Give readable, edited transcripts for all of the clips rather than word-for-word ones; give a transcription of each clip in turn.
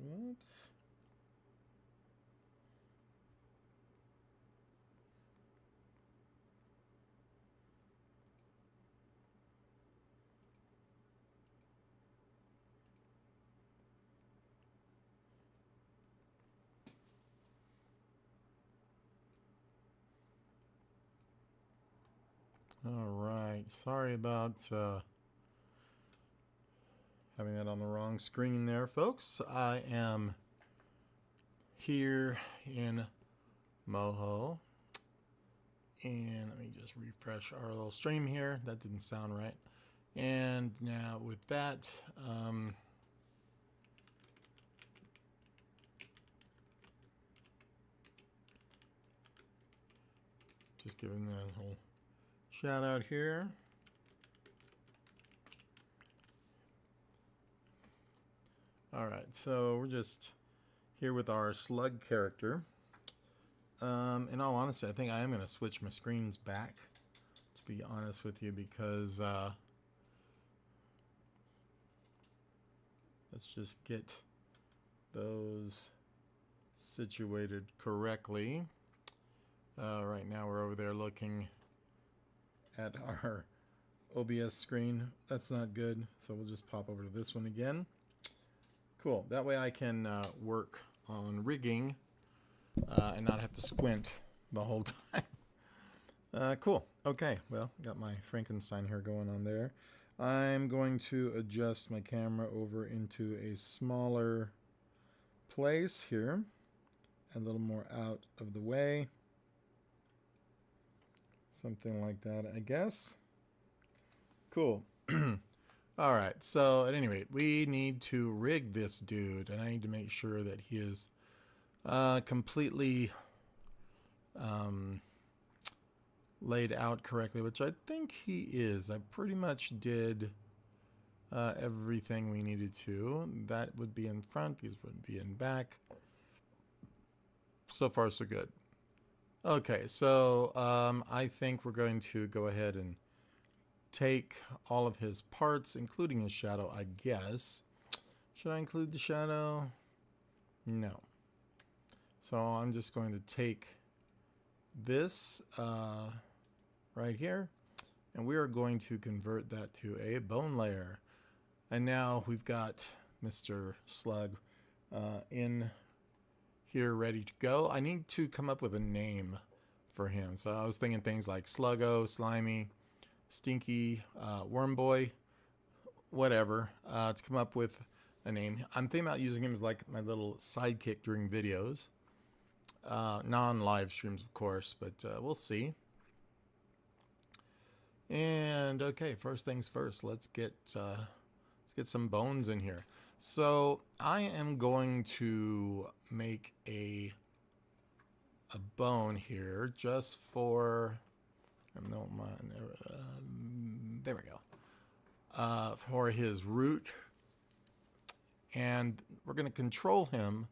Whoops. All right, sorry about having that on the wrong screen there, folks. I am here in Moho, and let me just refresh our little stream here. That didn't sound right. And now with that, just giving that whole shout out here. All right, so we're just here with our slug character. In all honesty, I think I am going to switch my screens back, to be honest with you, because let's just get those situated correctly. Right now we're over there looking at our OBS screen. That's not good, so we'll just pop over to this one again. Cool. That way I can work on rigging and not have to squint the whole time. Cool. Okay, well, got my Frankenstein here going on there. I'm going to adjust my camera over into a smaller place here, a little more out of the way. Something like that, I guess. Cool. All right, so at any rate, we need to rig this dude, and I need to make sure that he is completely laid out correctly, which I think he is. I pretty much did everything we needed to. That would be in front, these would be in back. So far, so good. Okay, so I think we're going to go ahead and take all of his parts, including his shadow, I guess. Should I include the shadow? No. So I'm just going to take this right here, and we are going to convert that to a bone layer. And now we've got Mr. Slug in here ready to go. I need to come up with a name for him. So I was thinking things like Sluggo, Slimy, Stinky, Worm Boy, whatever, to come up with a name. I'm thinking about using him as like my little sidekick during videos. Non-live streams, of course, but we'll see. And okay, first things first, let's get some bones in here. So I am going to make a bone here just for, no, there we go, for his root, and we're going to control him,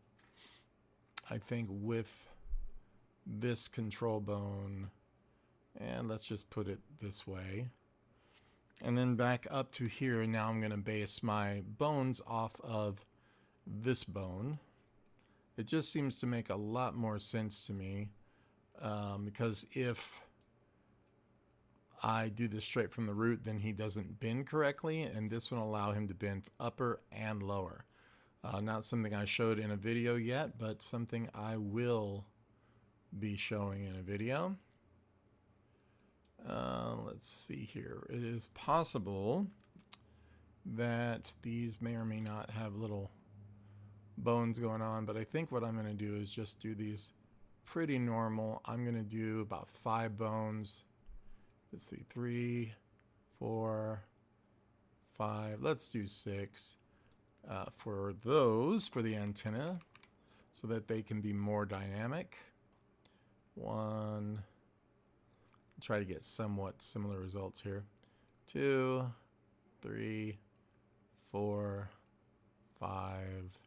I think, with this control bone, and let's just put it this way. And then back up to here, and now I'm going to base my bones off of this bone. It just seems to make a lot more sense to me, because if I do this straight from the root, then he doesn't bend correctly, and this will allow him to bend upper and lower. Not something I showed in a video yet, but something I will be showing in a video. Let's see here. It is possible that these may or may not have little bones going on, but I think what I'm going to do is just do these pretty normal. I'm going to do about 5 bones. Let's see, 3, 4, 5. Let's do 6 for those, for the antenna, so that they can be more dynamic. 1. Try to get somewhat similar results here. 2, 3, 4, 5,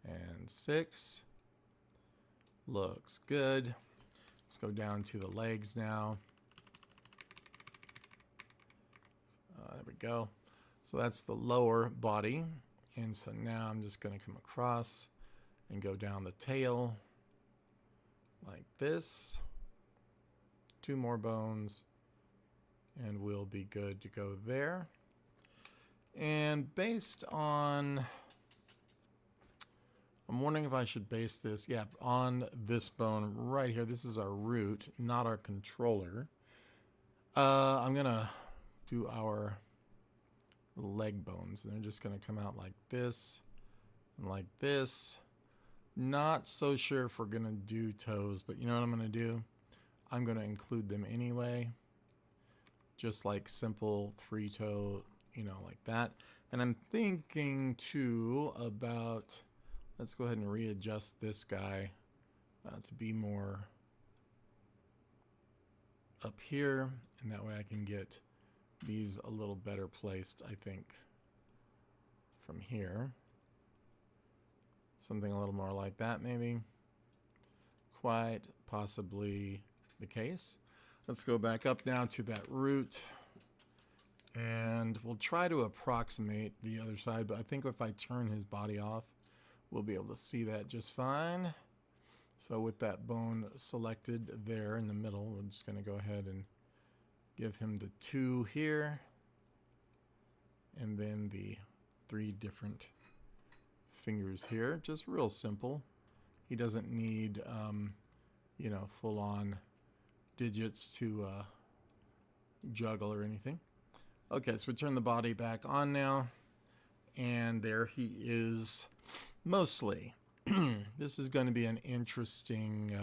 and 6. Looks good. Let's go down to the legs now. There we go. So that's the lower body. And so now I'm just going to come across and go down the tail like this. 2 more bones, and we'll be good to go there. And based on, I'm wondering if I should base this, yeah, on this bone right here. This is our root, not our controller. I'm going to do our leg bones. They're just going to come out like this and like this. Not so sure if we're going to do toes, but you know what I'm going to do? I'm going to include them anyway. Just like simple 3-toe, you know, like that. And I'm thinking too about, let's go ahead and readjust this guy to be more up here. And that way I can get these a little better placed, I think, from here. Something a little more like that, maybe. Quite possibly the case. Let's go back up now to that root. And we'll try to approximate the other side, but I think if I turn his body off, we'll be able to see that just fine. So with that bone selected there in the middle, we're just going to go ahead and give him the 2 here, and then the 3 different fingers here. Just real simple. He doesn't need, you know, full-on digits to juggle or anything. Okay, so we turn the body back on now, and there he is mostly. This is going to be an interesting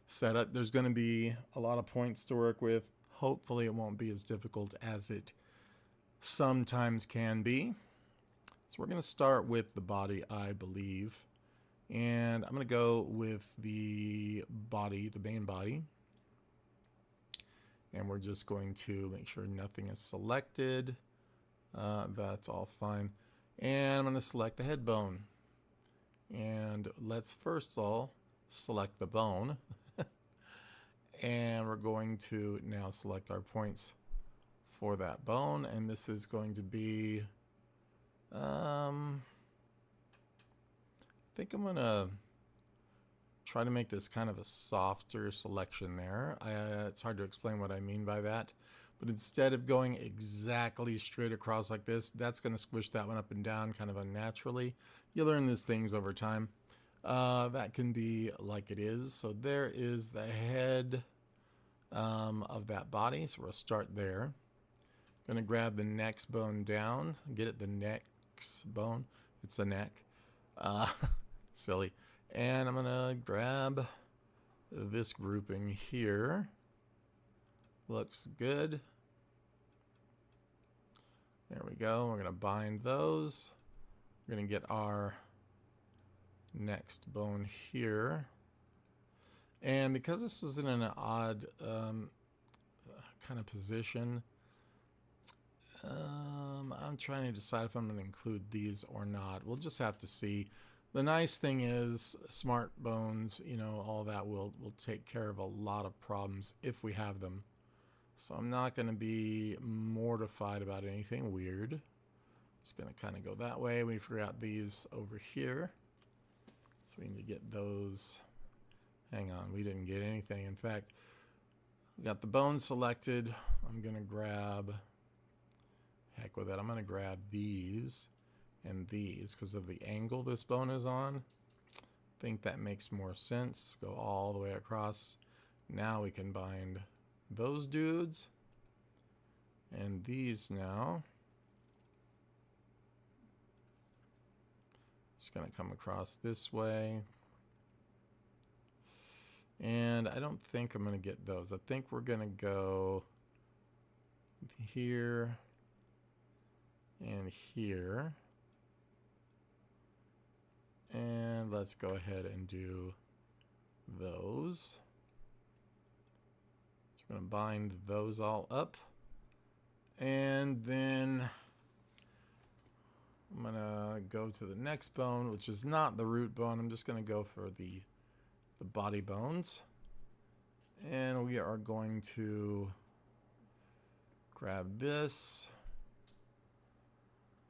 setup. There's going to be a lot of points to work with. Hopefully it won't be as difficult as it sometimes can be. So we're going to start with the body, I believe. And I'm going to go with the body, the main body. And we're just going to make sure nothing is selected. That's all fine. And I'm going to select the head bone. And let's first of all select the bone. And we're going to now select our points for that bone. And this is going to be, I think I'm going to try to make this kind of a softer selection there. It's hard to explain what I mean by that. But instead of going exactly straight across like this, that's going to squish that one up and down kind of unnaturally. You learn these things over time. That can be like it is. So there is the head of that body. So we'll start there. Going to grab the next bone down. Get it, the next bone. It's the neck. Silly. And I'm going to grab this grouping here. Looks good. There we go. We're going to bind those. We're going to get our next bone here. And because this was in an odd kind of position, I'm trying to decide if I'm going to include these or not. We'll just have to see. The nice thing is smart bones, you know, all that will take care of a lot of problems if we have them. So I'm not going to be mortified about anything weird. Just going to kind of go that way. We forgot these over here. So we need to get those. Hang on, we didn't get anything. In fact, we got the bone selected. I'm going to grab, heck with it, I'm going to grab these and these because of the angle this bone is on. I think that makes more sense. Go all the way across. Now we can bind those dudes and these now. Just going to come across this way. And I don't think I'm going to get those. I think we're going to go here and here. And let's go ahead and do those. So we're going to bind those all up. And then I'm going to go to the next bone, which is not the root bone. I'm just going to go for the body bones. And we are going to grab this.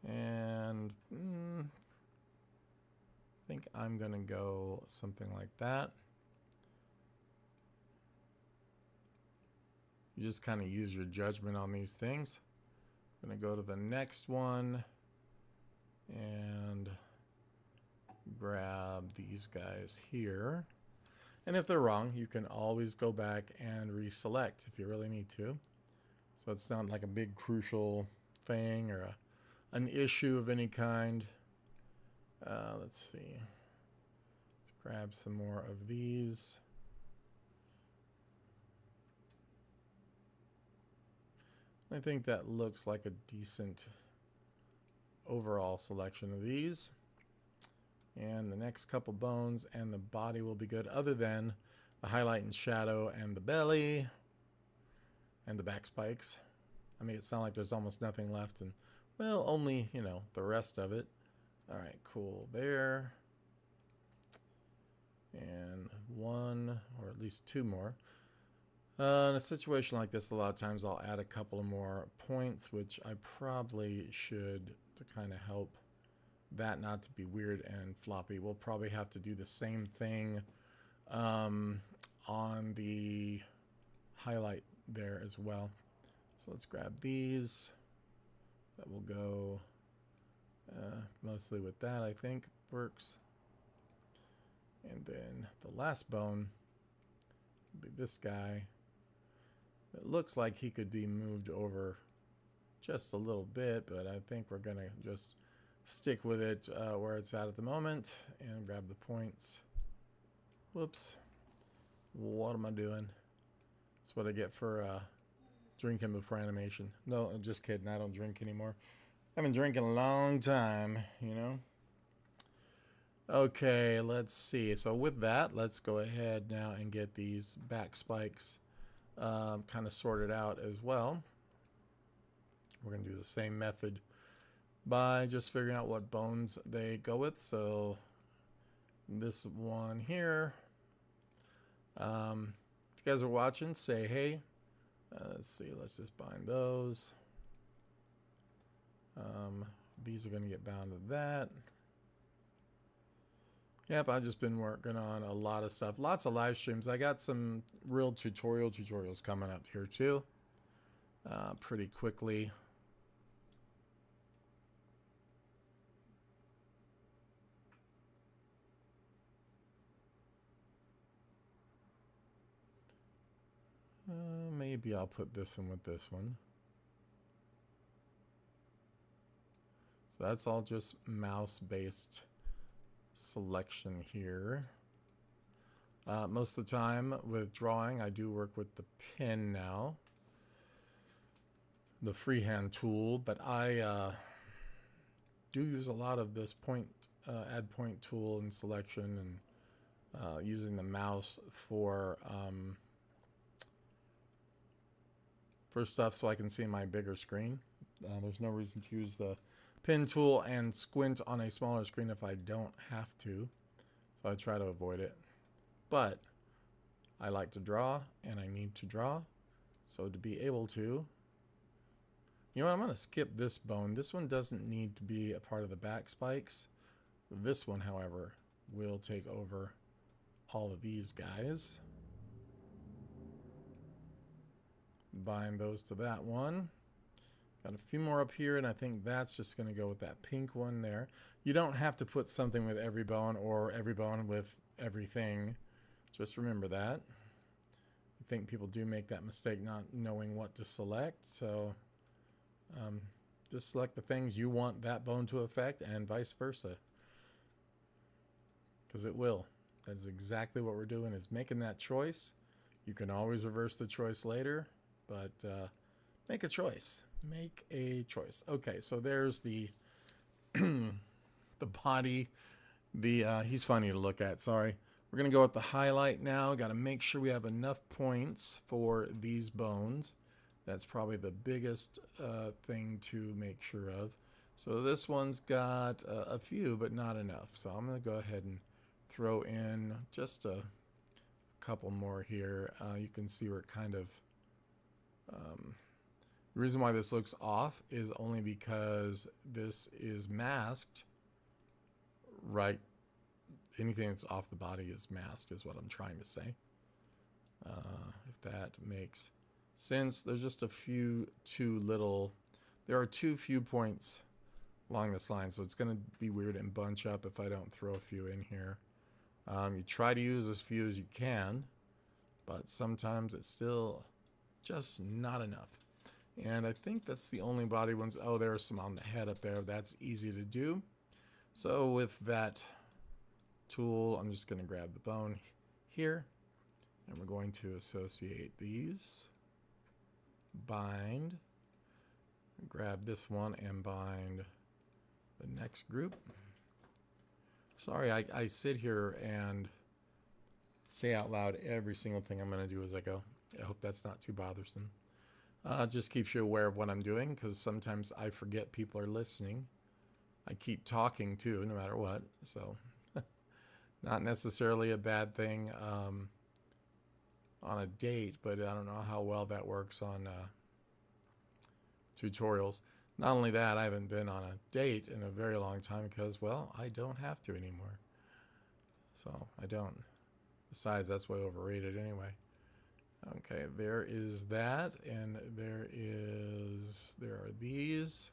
And I think I'm going to go something like that. You just kind of use your judgment on these things. I'm going to go to the next one and grab these guys here. And if they're wrong, you can always go back and reselect if you really need to. So it's not like a big crucial thing or an issue of any kind. Let's see. Let's grab some more of these. I think that looks like a decent overall selection of these. And the next couple bones and the body will be good, other than the highlight and shadow and the belly and the back spikes. I make it sound like there's almost nothing left, and well, only, you know, the rest of it. All right, cool there. And one or at least two more. In a situation like this, a lot of times I'll add a couple of more points, which I probably should, to kind of help that not to be weird and floppy. We'll probably have to do the same thing on the highlight there as well. So let's grab these. That will go mostly with that, I think, works. And then the last bone will be this guy. It looks like he could be moved over just a little bit, but I think we're going to just stick with it where it's at the moment and grab the points. Whoops. What am I doing? That's what I get for drinking before animation. No, I'm just kidding. I don't drink anymore. I've been drinking a long time, you know. Okay, let's see. So with that, let's go ahead now and get these back spikes kind of sorted out as well. We're going to do the same method by just figuring out what bones they go with. So this one here, if you guys are watching, say hey. Let's see, let's just bind those. These are going to get bound to that. Yep, I've just been working on a lot of stuff. Lots of live streams. I got some real tutorials coming up here too. Pretty quickly. Maybe I'll put this one with this one. So that's all just mouse-based selection here. Most of the time with drawing, I do work with the pen now, the freehand tool, but I do use a lot of this point, add point tool and selection, and using the mouse for stuff so I can see my bigger screen. There's no reason to use the pen tool and squint on a smaller screen if I don't have to. So I try to avoid it. But I like to draw and I need to draw. So to be able to, you know what, I'm going to skip this bone. This one doesn't need to be a part of the back spikes. This one, however, will take over all of these guys. Bind those to that one. Got a few more up here, and I think that's just going to go with that pink one there. You don't have to put something with every bone or every bone with everything. Just remember that. I think people do make that mistake not knowing what to select. So just select the things you want that bone to affect and vice versa. Because it will. That is exactly what we're doing, is making that choice. You can always reverse the choice later. But make a choice. Make a choice. Okay, so there's the the body. He's funny to look at. Sorry. We're gonna go with the highlight now. Got to make sure we have enough points for these bones. That's probably the biggest thing to make sure of. So this one's got a few, but not enough. So I'm gonna go ahead and throw in just a couple more here. You can see we're kind of The reason why this looks off is only because this is masked. Right, anything that's off the body is masked, is what I'm trying to say. If that makes sense. There's just a few there are too few points along this line, so it's going to be weird and bunch up if I don't throw a few in here. You try to use as few as you can, but sometimes it's still just not enough. And I think that's the only body ones. Oh, there's some on the head up there. That's easy to do. So with that tool, I'm just going to grab the bone here, and we're going to associate these. Bind. Grab this one and bind the next group. Sorry, I sit here and say out loud every single thing I'm going to do as I go. I hope that's not too bothersome. Just keeps you aware of what I'm doing, because sometimes I forget people are listening. I keep talking too, no matter what. So, not necessarily a bad thing on a date, but I don't know how well that works on tutorials. Not only that, I haven't been on a date in a very long time because, well, I don't have to anymore. So, I don't. Besides, that's way overrated anyway. Okay, there is that, and there are these.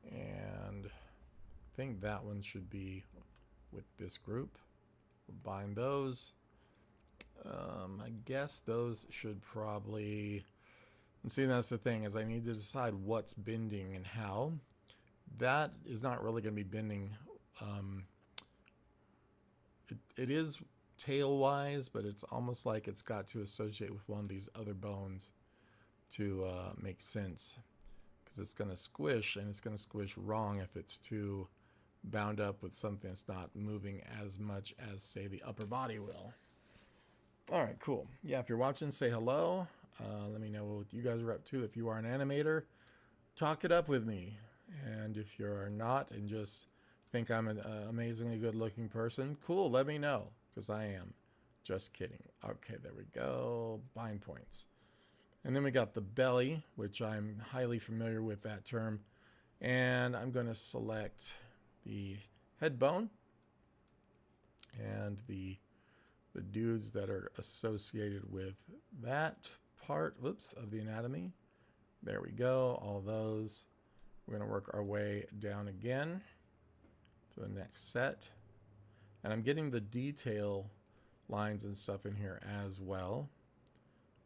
And I think that one should be with this group. We'll bind those. I guess those should probably... And see, that's the thing, is I need to decide what's bending and how. That is not really going to be bending. It is tail-wise, but it's almost like it's got to associate with one of these other bones to make sense. Because it's going to squish, and it's going to squish wrong if it's too bound up with something that's not moving as much as, say, the upper body will. All right, cool. Yeah, if you're watching, say hello. Let me know what you guys are up to. If you are an animator, talk it up with me. And if you're not and just think I'm an amazingly good-looking person, cool, let me know, because I am. Just kidding. Okay, there we go. Bind points. And then we got the belly, which I'm highly familiar with that term. And I'm going to select the head bone and the dudes that are associated with that part, of the anatomy. There we go, all those. We're going to work our way down again to the next set. And I'm getting the detail lines and stuff in here as well.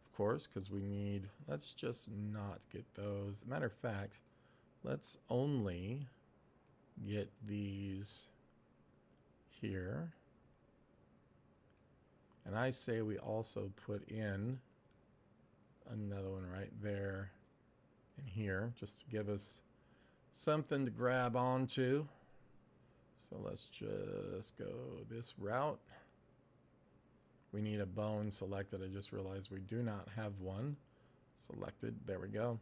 Of course, because we need, let's just not get those. Matter of fact, let's only get these here. And I say we also put in another one right there and here, just to give us something to grab onto. So let's just go this route. We need a bone selected. I just realized we do not have one selected. There we go.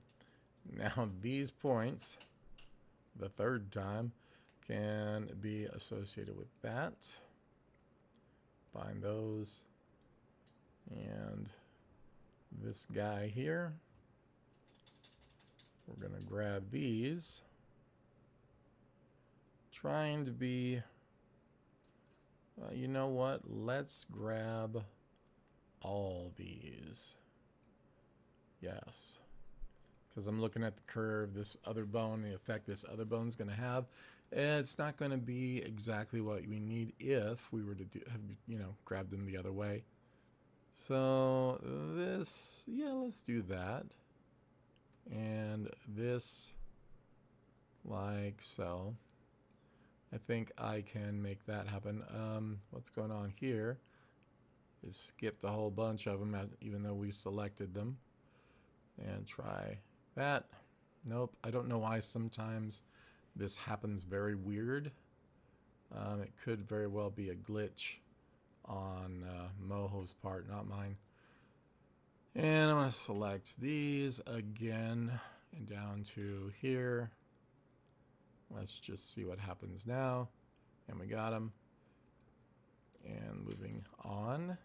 Now these points, the third time, can be associated with that. Bind those. And this guy here, we're going to grab these. Trying to be, you know what? Let's grab all these. Yes. Because I'm looking at the curve, this other bone, the effect this other bone is going to have. It's not going to be exactly what we need if we were to have, grabbed them the other way. So this, yeah, let's do that. And this, like so. I think I can make that happen. What's going on here is skipped a whole bunch of them, even though we selected them. And try that. Nope, I don't know why sometimes this happens very weird. It could very well be a glitch on Moho's part, not mine. And I'm going to select these again and down to here. Let's just see what happens now. And we got them. And moving on.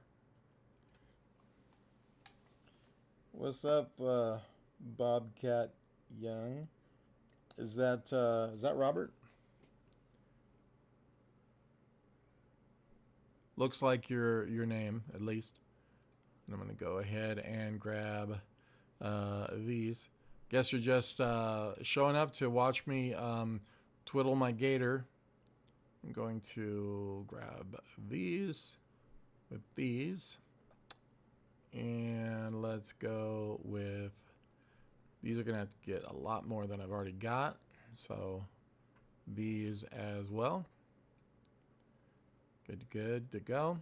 What's up, Bobcat Young? Is that Robert? Looks like your name, at least. And I'm gonna go ahead and grab these. Guess you're just showing up to watch me twiddle my gator. I'm going to grab these with these. And let's go with, these are going to have to get a lot more than I've already got. So these as well. Good to go.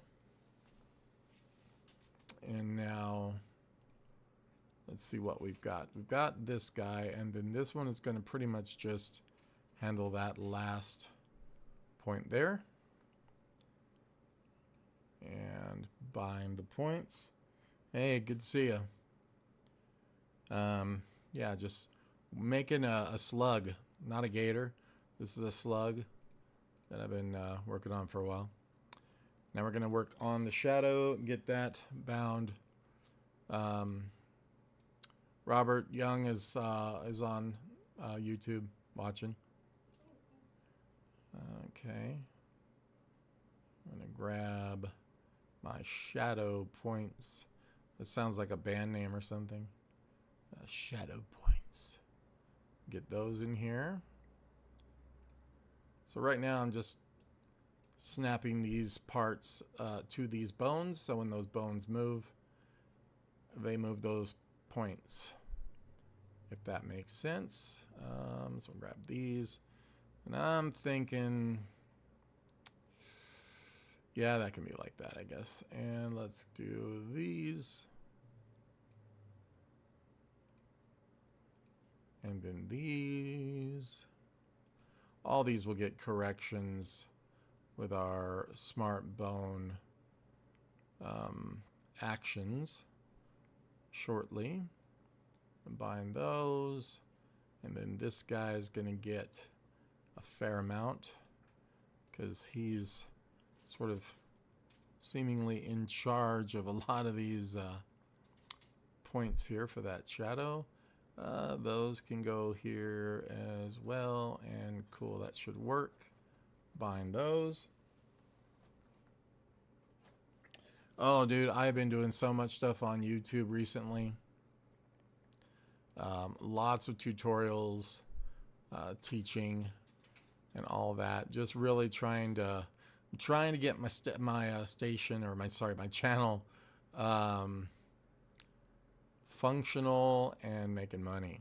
And now let's see what we've got. We've got this guy, and then this one is going to pretty much just handle that last point there. And bind the points. Hey, good to see you. Yeah, just making a slug, not a gator. This is a slug that I've been working on for a while. Now we're going to work on the shadow, get that bound. Robert Young is on YouTube watching. Okay. I'm going to grab my shadow points. That sounds like a band name or something. Shadow points. Get those in here. So right now I'm just snapping these parts to these bones. So when those bones move, they move those points. If that makes sense. So grab these. And I'm thinking, yeah, that can be like that, I guess. And let's do these. And then these. All these will get corrections with our smart bone actions shortly. Combine those. And then this guy is going to get a fair amount because he's sort of seemingly in charge of a lot of these points here for that shadow. Those can go here as well, and cool, that should work. Bind those. Oh, dude, I've been doing so much stuff on YouTube recently. Lots of tutorials, teaching, and all that. Just really trying to get my station, or my channel functional and making money,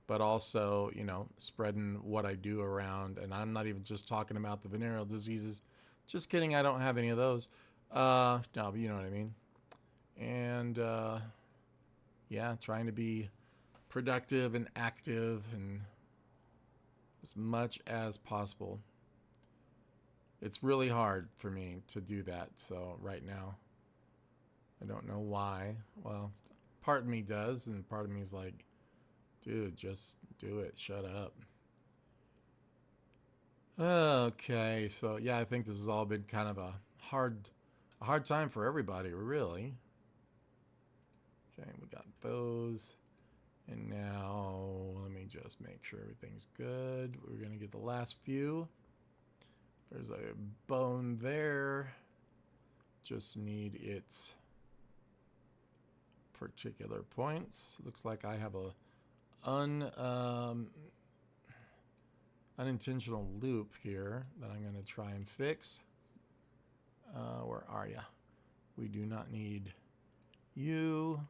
but also, you know, spreading what I do around. And I'm not even just talking about the venereal diseases. Just kidding, I don't have any of those. No, but you know what I mean. And yeah, trying to be productive and active and as much as possible. It's really hard for me to do that. So right now, I don't know why. Well, part of me does, and part of me is like, dude, just do it. Shut up. Okay, so yeah, I think this has all been kind of a hard time for everybody, really. Okay, we got those. And now let me just make sure everything's good. We're going to get the last few. There's a bone there. Just need its particular points. Looks like I have a unintentional loop here that I'm going to try and fix. Where are ya? We do not need you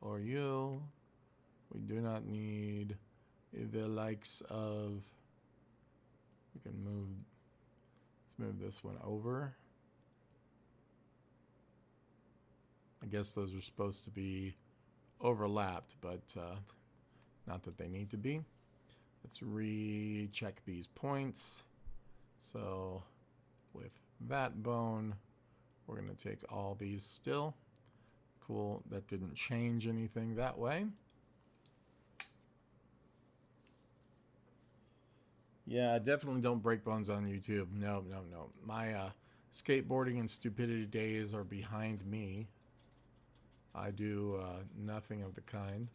or you. We do not need the likes of, we can move, let's move this one over. I guess those are supposed to be overlapped, but not that they need to be. Let's recheck these points. So with that bone, we're going to take all these still. Cool, that didn't change anything that way. Yeah, I definitely don't break bones on YouTube. No. My skateboarding and stupidity days are behind me. I do nothing of the kind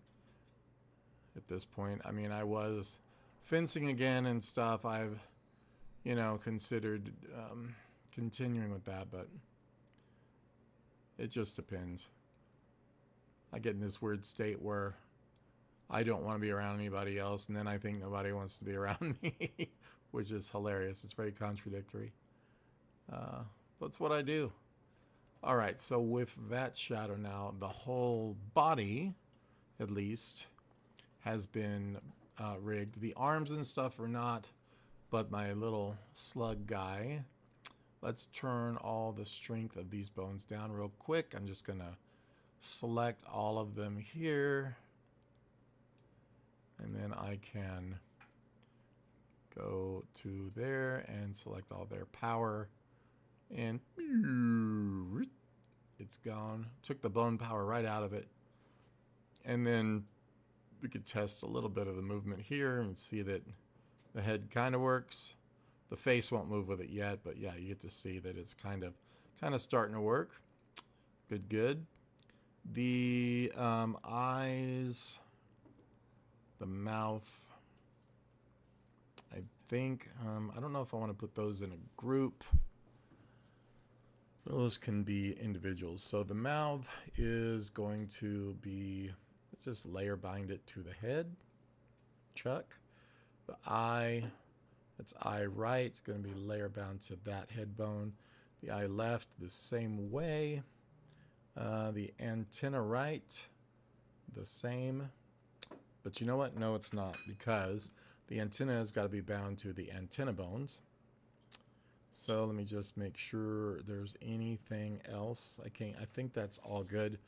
at this point. I mean, I was fencing again and stuff. I've, you know, considered continuing with that, but it just depends. I get in this weird state where I don't want to be around anybody else, and then I think nobody wants to be around me, which is hilarious. It's very contradictory. But it's what I do. All right, so with that shadow now, the whole body, at least, has been rigged. The arms and stuff are not, but my little slug guy. Let's turn all the strength of these bones down real quick. I'm just gonna select all of them here. And then I can go to there and select all their power. And it's gone. Took the bone power right out of it. And then we could test a little bit of the movement here and see that the head kind of works. The face won't move with it yet, but yeah, you get to see that it's kind of starting to work. Good, good. The eyes, the mouth, I think, I don't know if I want to put those in a group. Those can be individuals. So the mouth is going to be, let's just layer bind it to the head. Chuck. The eye, that's eye right. It's going to be layer bound to that head bone. The eye left, the same way. The antenna right, the same. But you know what? No, it's not, because the antenna has got to be bound to the antenna bones. So let me just make sure there's anything else. I think that's all good.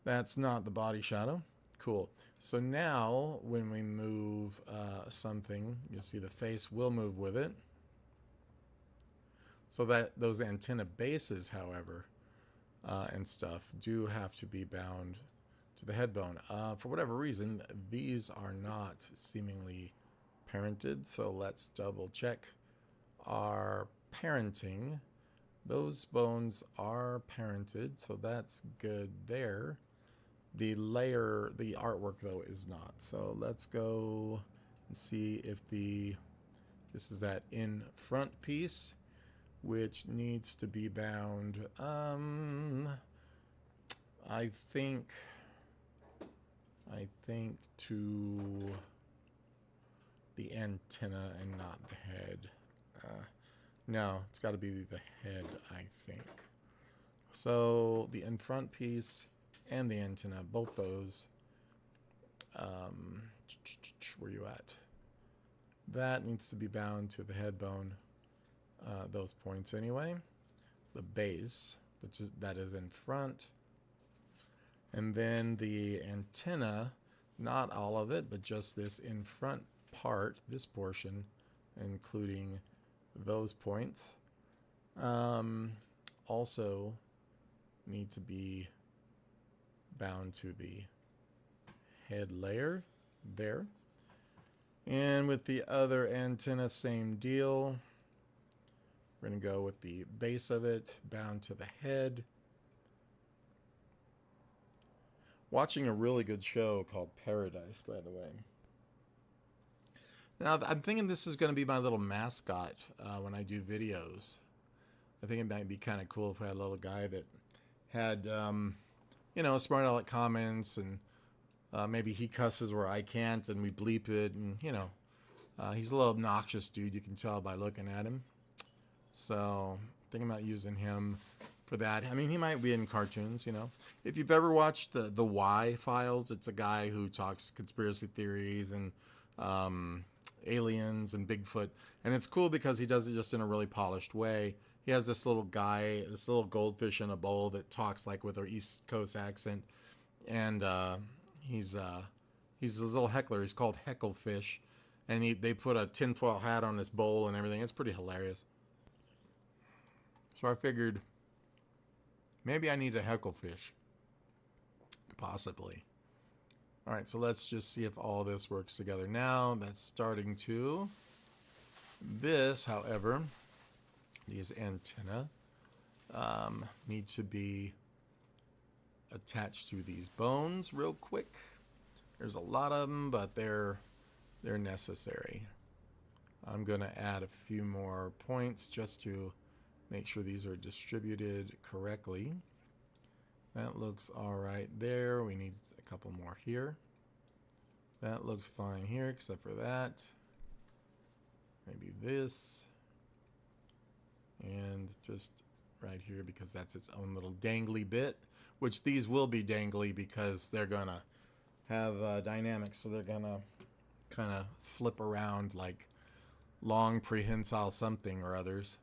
That's not the body shadow. Cool. So now when we move something, you'll see the face will move with it. So that those antenna bases, however, and stuff do have to be bound to the head bone. For whatever reason, these are not seemingly parented. So let's double check our parenting. Those bones are parented, so that's good there. The layer, the artwork though is not. So let's go and see if this is that in front piece, which needs to be bound. I think to the antenna and not the head. No, it's got to be the head, I think. So the in front piece and the antenna, both those. Where you at? That needs to be bound to the head bone. Those points anyway. The base, that is in front. And then the antenna, not all of it, but just this in front part, this portion, including those points, also need to be bound to the head layer there. And with the other antenna, same deal. We're going to go with the base of it bound to the head. Watching a really good show called Paradise, by the way. Now, I'm thinking this is going to be my little mascot when I do videos. I think it might be kind of cool if I had a little guy that had, you know, smart aleck comments, and maybe he cusses where I can't, and we bleep it, and, you know, he's a little obnoxious dude, you can tell by looking at him. So, thinking about using him for that. I mean, he might be in cartoons, you know. If you've ever watched the Y Files, it's a guy who talks conspiracy theories and aliens and Bigfoot, and it's cool because he does it just in a really polished way. He has this little guy, this little goldfish in a bowl that talks like with an East Coast accent, and he's this little heckler. He's called Hecklefish, and they put a tinfoil hat on his bowl and everything. It's pretty hilarious. So I figured maybe I need a Hecklefish, possibly. All right, so let's just see if all this works together. Now that's starting to. This, however, these antenna need to be attach to these bones real quick. There's a lot of them, but they're necessary. I'm going to add a few more points just to make sure these are distributed correctly. That looks all right there. We need a couple more here. That looks fine here, except for that. Maybe this. And just right here, because that's its own little dangly bit, which these will be dangly because they're going to have dynamics, so they're going to kind of flip around like long prehensile something or others.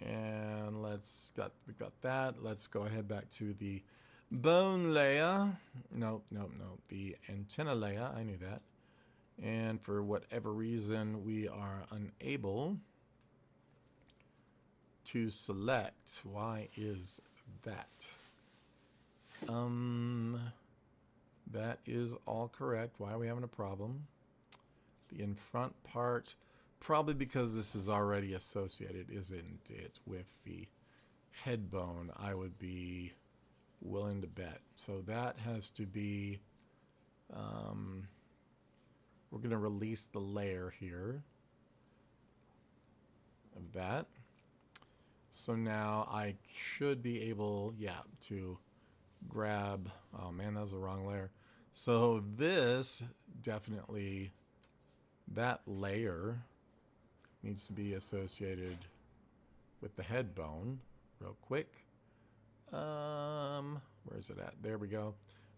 And we got that. Let's go ahead back to the bone layer. No, the antenna layer. I knew that. And for whatever reason, we are unable to select. Why is that? That is all correct. Why are we having a problem? The in front part, probably because this is already associated, isn't it, with the head bone, I would be willing to bet. So that has to be, we're going to release the layer here of that. So now I should be able, to grab, oh man, that was the wrong layer. So this definitely, that layer needs to be associated with the head bone real quick. Where is it at? There we go.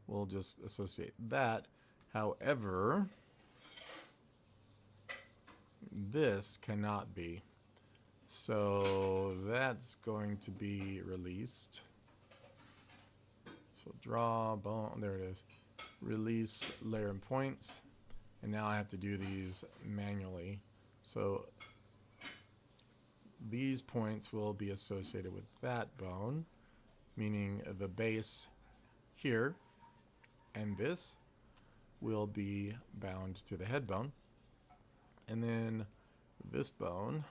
We'll just associate that. However, this cannot be. So that's going to be released. So draw bone, there it is. Release layer and points. And now I have to do these manually. So these points will be associated with that bone, meaning the base here, and this will be bound to the head bone. And then this bone,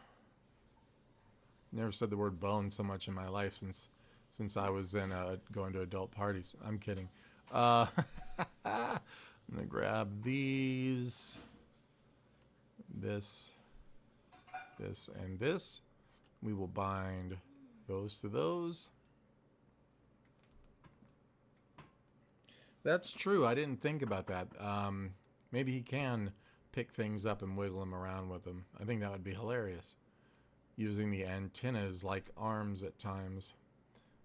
never said the word bone so much in my life since I was in going to adult parties. I'm kidding. I'm gonna grab these, this, and this. We will bind those to those. That's true. I didn't think about that. Maybe he can pick things up and wiggle them around with them. I think that would be hilarious. Using the antennas like arms at times.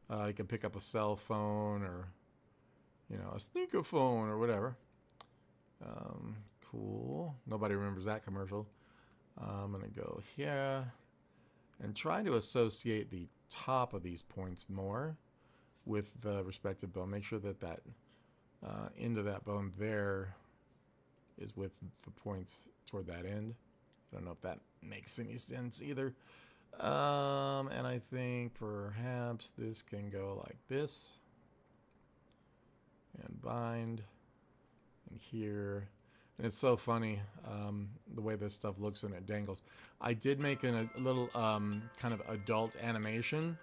You can pick up a cell phone or, a sneaker phone or whatever. Cool. Nobody remembers that commercial. I'm going to go here and try to associate the top of these points more with the respective bone. Make sure that end of that bone there is with the points toward that end. I don't know if that makes any sense either. And I think perhaps this can go like this and bind in here. And it's so funny the way this stuff looks when it dangles. I did make a little kind of adult animation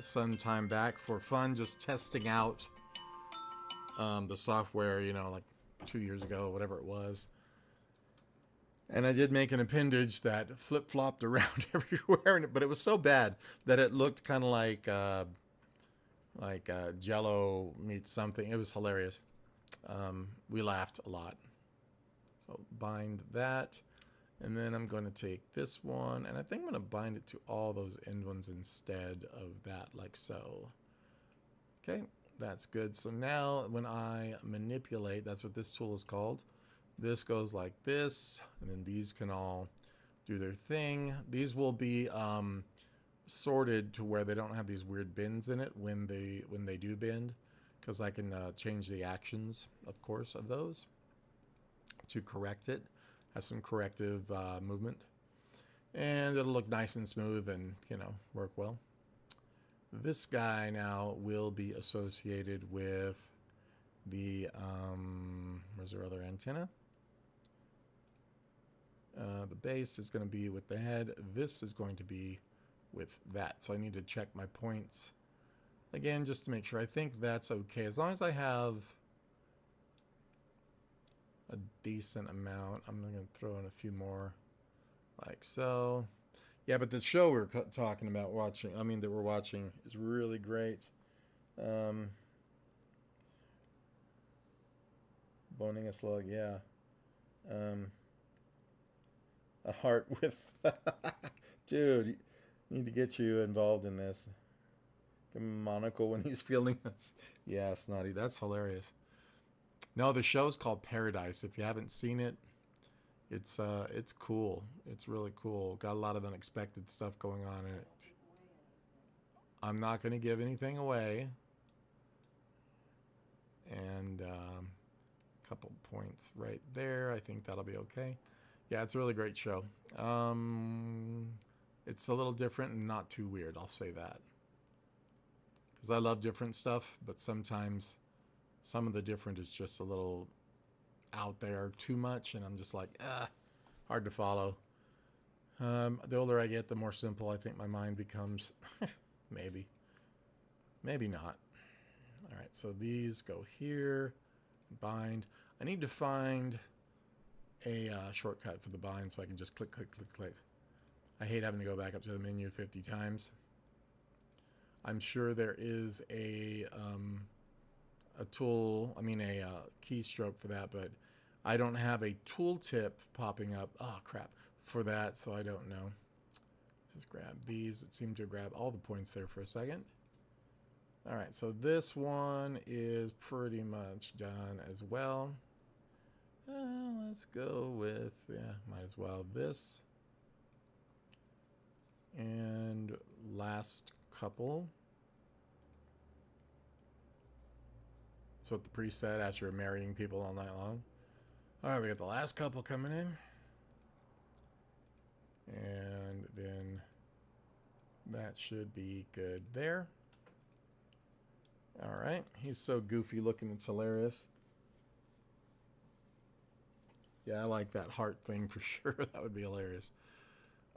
some time back for fun, just testing out the software, like 2 years ago, whatever it was. And I did make an appendage that flip-flopped around everywhere, but it was so bad that it looked kind of like Jello meets something. It was hilarious. We laughed a lot. So bind that, and then I'm going to take this one, and I think I'm going to bind it to all those end ones instead of that, like so. Okay, that's good. So now when I manipulate, that's what this tool is called. This goes like this, and then these can all do their thing. These will be sorted to where they don't have these weird bends in it when they do bend, because I can change the actions, of course, of those to correct it. Has some corrective movement, and it'll look nice and smooth and work well. This guy now will be associated with the where's our other antenna? The base is going to be with the head. This is going to be with that. So I need to check my points Again, just to make sure, I think that's okay. As long as I have a decent amount, I'm going to throw in a few more like so. Yeah, but the show we're talking about watching, that we're watching, is really great. Boning a slug, yeah. A heart with... Dude, need to get you involved in this. Give him a monocle when he's feeling this. Yeah, Snotty, that's hilarious. No, the show's called Paradise. If you haven't seen it, it's cool. It's really cool. Got a lot of unexpected stuff going on in it. I'm not going to give anything away. And a couple points right there. I think that'll be okay. Yeah, it's a really great show. It's a little different and not too weird, I'll say that. Because I love different stuff, but sometimes some of the different is just a little out there too much, and I'm just like, hard to follow. The older I get, the more simple I think my mind becomes. Maybe. Maybe not. All right, so these go here. Bind. I need to find a shortcut for the bind so I can just click, click, click, click. I hate having to go back up to the menu 50 times. I'm sure there is a tool, a keystroke for that, but I don't have a tooltip popping up, crap, for that, so I don't know. Let's just grab these. It seemed to grab all the points there for a second. All right, so this one is pretty much done as well. Let's go with, might as well, this. And last couple. That's what the priest said as you're marrying people all night long. All right, we got the last couple coming in. And then that should be good there. All right, he's so goofy looking, it's hilarious. Yeah, I like that heart thing for sure. That would be hilarious.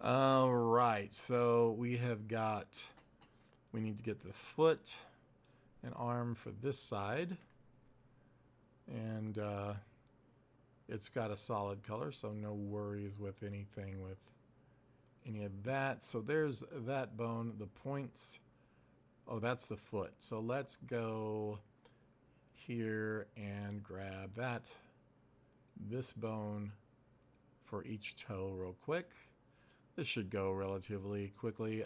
All right, so we need to get the foot and arm for this side. And it's got a solid color, so no worries with anything with any of that. So there's that bone, the points. Oh, that's the foot. So let's go here and grab this bone for each toe real quick. This should go relatively quickly.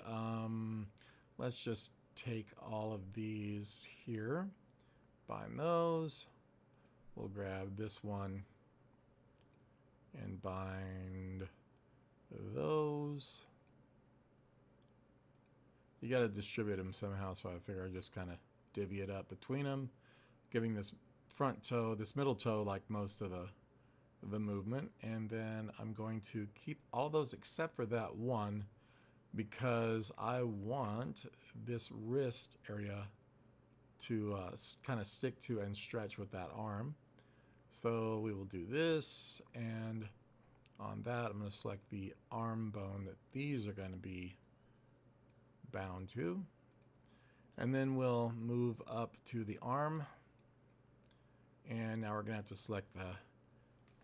Let's just take all of these here, bind those. We'll grab this one and bind those. You got to distribute them somehow, so I figure I just kind of divvy it up between them, giving this front toe, this middle toe, like most of the movement. And then I'm going to keep all those except for that one, because I want this wrist area to kind of stick to and stretch with that arm. So we will do this, and on that I'm going to select the arm bone that these are going to be bound to. And then we'll move up to the arm, and now we're going to have to select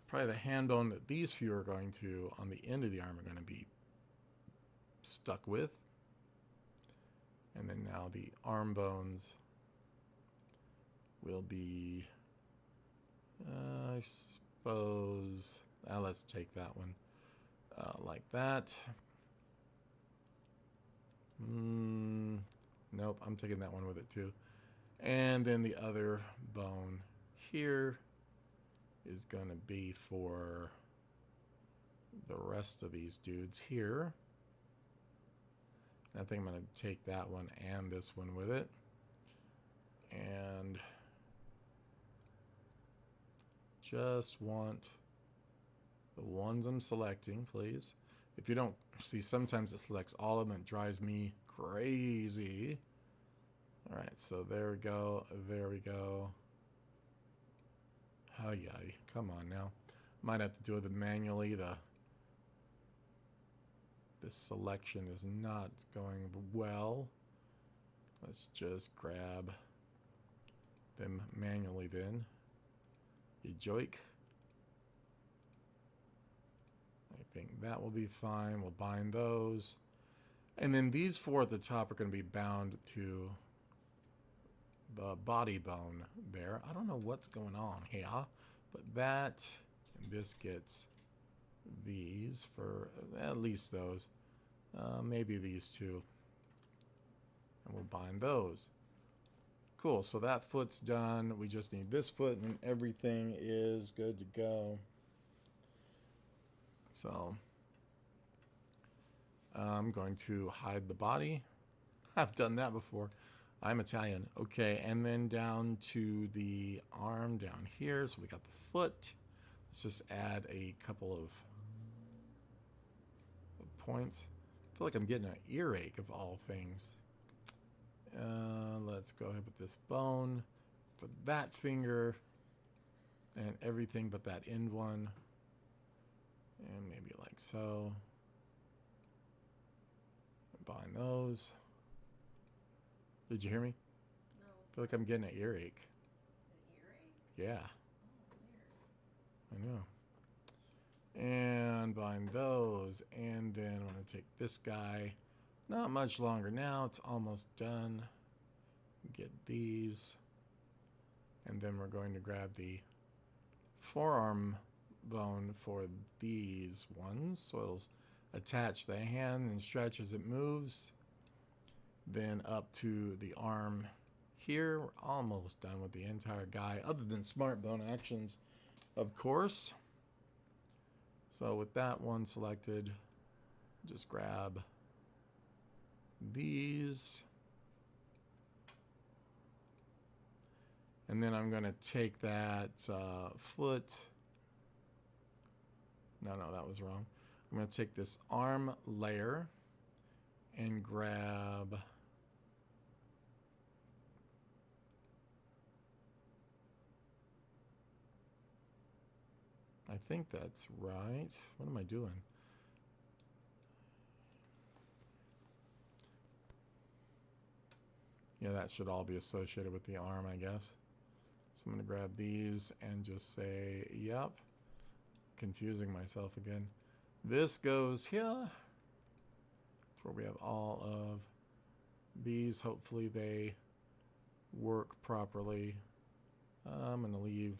probably the hand bone that these few are going to, on the end of the arm, are going to be stuck with. And then now the arm bones will be, I suppose, let's take that one like that. Nope, I'm taking that one with it too. And then the other bone here is going to be for the rest of these dudes here. I think I'm going to take that one and this one with it. And just want the ones I'm selecting, please. If you don't see, sometimes it selects all of them and it drives me crazy. All right, so there we go. There we go. Oh, yeah, come on now. Might have to do it manually. This selection is not going well. Let's just grab them manually then. Joik. I think that will be fine. We'll bind those. And then these four at the top are going to be bound to the body bone there. I don't know what's going on here, but that and this gets these for at least those. Maybe these two. And we'll bind those. Cool, so that foot's done. We just need this foot and everything is good to go. So I'm going to hide the body. I've done that before. I'm Italian. Okay, and then down to the arm down here. So we got the foot. Let's just add a couple of points. I feel like I'm getting an earache of all things. Let's go ahead with this bone for that finger and everything but that end one. And maybe like so. Bind those. Did you hear me? No. I feel like I'm getting an earache. An earache? Yeah. Oh, weird. I know. And bind those. And then I'm going to take this guy. Not much longer now. It's almost done. Get these. And then we're going to grab the forearm bone for these ones. So it'll attach the hand and stretch as it moves. Then up to the arm here. We're almost done with the entire guy, other than smart bone actions, of course. So with that one selected, just grab these. And then I'm going to take that foot. No, that was wrong. I'm going to take this arm layer and grab I think that's right. What am I doing? Yeah, that should all be associated with the arm, I guess. So I'm going to grab these and just say, yep. Confusing myself again. This goes here. That's where we have all of these. Hopefully they work properly. I'm going to leave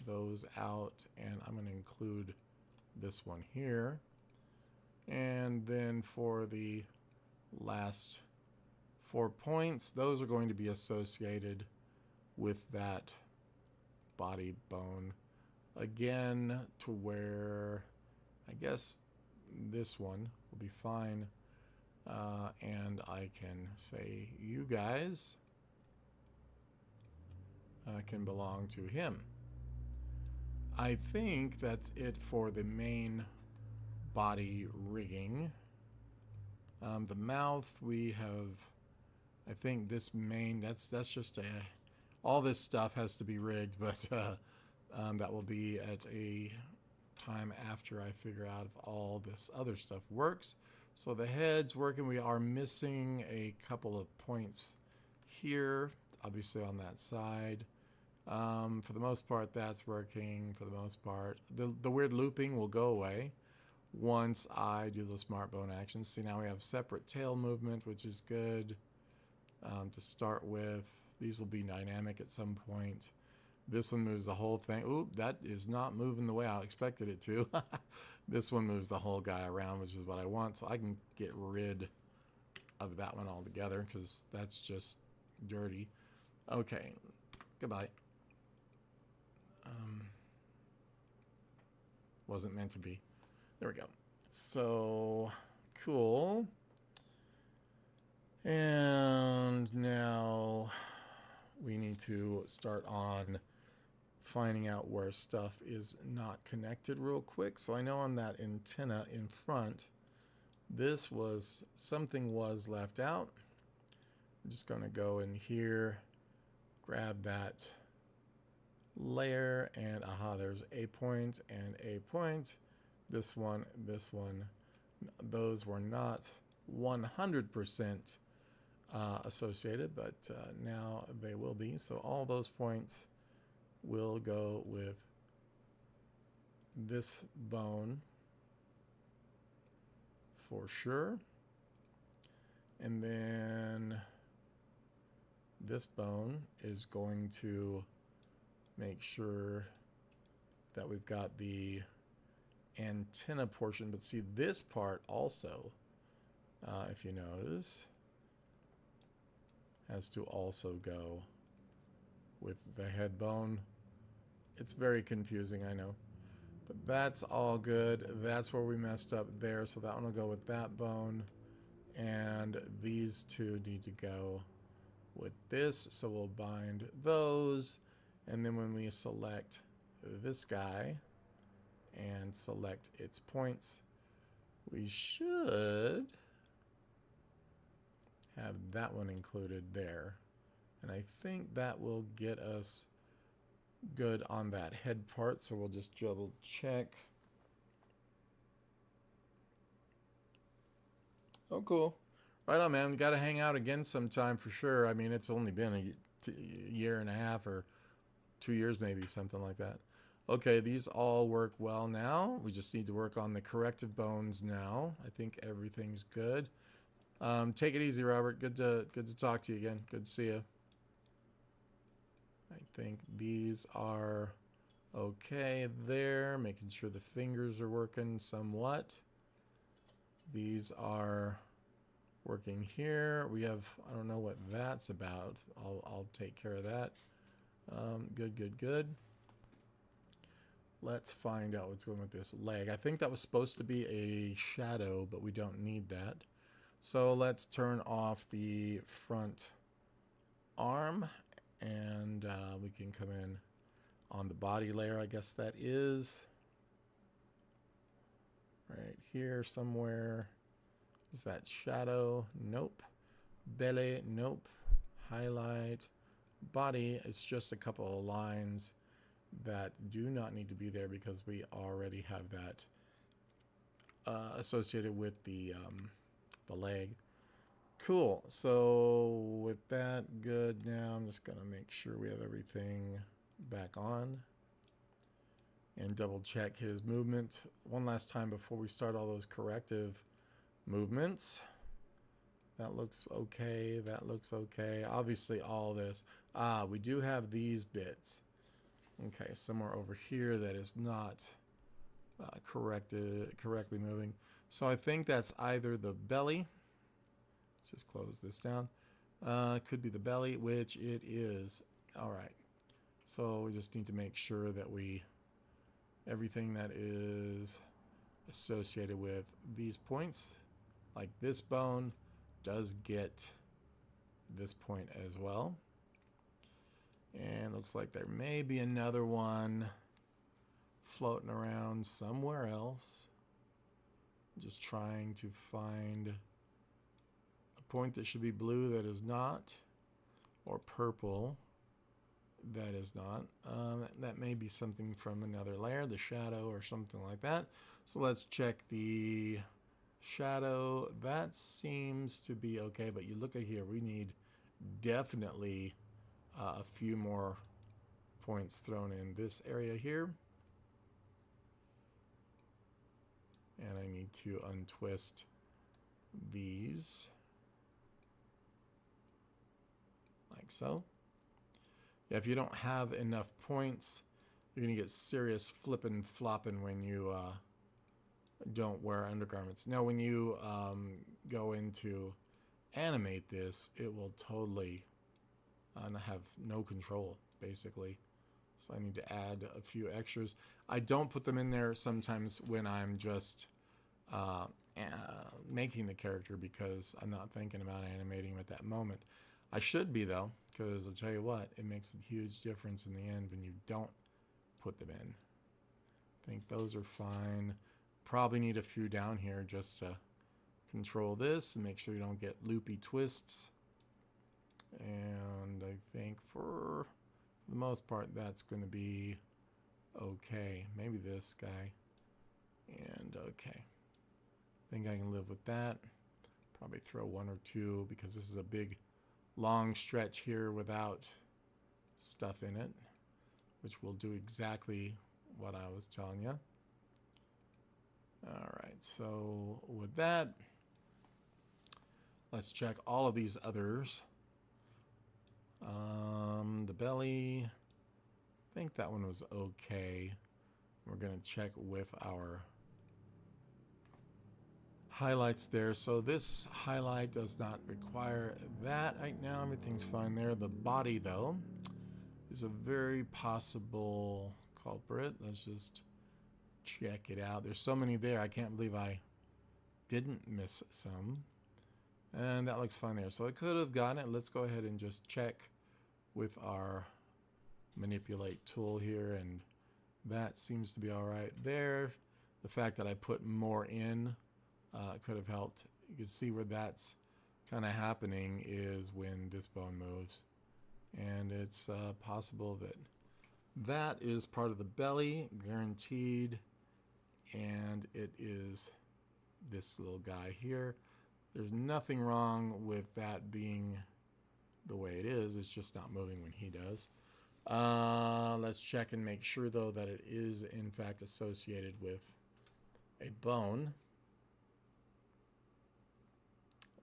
those out and I'm going to include this one here. And then for the last 4 points, those are going to be associated with that body bone again, to where I guess this one will be fine. And I can say you guys can belong to him. I think that's it for the main body rigging. The mouth, we have, I think this main, that's just a, all this stuff has to be rigged, but that will be at a time after I figure out if all this other stuff works. So the head's working. We are missing a couple of points here, obviously on that side. For the most part, that's working. For the most part, the weird looping will go away once I do the smart bone actions. See, now we have separate tail movement, which is good to start with. These will be dynamic at some point. This one moves the whole thing. Ooh, that is not moving the way I expected it to. This one moves the whole guy around, which is what I want. So I can get rid of that one altogether because that's just dirty. Okay, goodbye. Wasn't meant to be. There we go. So, cool. And now we need to start on finding out where stuff is not connected real quick. So I know on that antenna in front, this was, something was left out. I'm just going to go in here, grab that layer, and aha, there's a point and a point. This one, those were not 100% associated, but now they will be. So all those points will go with this bone for sure. And then this bone is going to make sure that we've got the antenna portion. But see, this part also, if you notice, has to also go with the head bone. It's very confusing, I know. But that's all good. That's where we messed up there. So that one will go with that bone. And these two need to go with this. So we'll bind those. And then when we select this guy and select its points, we should have that one included there. And I think that will get us good on that head part. So we'll just double check. Oh, cool. Right on, man. Got to hang out again sometime for sure. I mean, it's only been a year and a half or 2 years, maybe, something like that. Okay, these all work well now. We just need to work on the corrective bones now. I think everything's good. Take it easy, Robert. Good to talk to you again. Good to see you. I think these are okay there. Making sure the fingers are working somewhat. These are working here. We have, I don't know what that's about. I'll take care of that. Good. Let's find out what's going with this leg. I think that was supposed to be a shadow, but we don't need that. So let's turn off the front arm, and we can come in on the body layer, I guess that is. Right here somewhere. Is that shadow? Nope. Belly? Nope. Highlight. Body, it's just a couple of lines that do not need to be there because we already have that associated with the leg. Cool. So with that good, now I'm just gonna make sure we have everything back on and double check his movement one last time before we start all those corrective movements. That looks okay. That looks okay. Obviously all this. We do have these bits. Okay, somewhere over here that is not correctly moving. So I think that's either the belly. Let's just close this down. Could be the belly, which it is. All right. So we just need to make sure that everything that is associated with these points, like this bone, does get this point as well. And looks like there may be another one floating around somewhere else. Just trying to find a point that should be blue that is not, or purple that is not. That may be something from another layer, the shadow or something like that. So let's check the shadow. That seems to be okay, but you look at here, we need definitely a few more points thrown in this area here. And I need to untwist these like so. Yeah, if you don't have enough points, you're gonna get serious flippin' flopping when you don't wear undergarments. Now when you go into animate this, it will totally have no control, basically. So I need to add a few extras. I don't put them in there sometimes when I'm just making the character because I'm not thinking about animating him at that moment. I should be, though, because I'll tell you what, it makes a huge difference in the end when you don't put them in. I think those are fine. Probably need a few down here just to control this and make sure you don't get loopy twists. And I think for the most part that's going to be okay. Maybe this guy. And okay. I think I can live with that. Probably throw one or two because this is a big long stretch here without stuff in it, which will do exactly what I was telling you. All right, so with that, let's check all of these others. The belly, I think that one was okay. We're going to check with our highlights there. So this highlight does not require that right now. Everything's fine there. The body, though, is a very possible culprit. Let's just check it out. There's so many there. I can't believe I didn't miss some. And that looks fine there. So I could have gotten it. Let's go ahead and just check with our manipulate tool here. And that seems to be all right there. The fact that I put more in could have helped. You can see where that's kind of happening is when this bone moves. And it's possible that that is part of the belly, guaranteed. And it is this little guy here. There's nothing wrong with that being the way it is. It's just not moving when he does. Let's check and make sure, though, that it is, in fact, associated with a bone.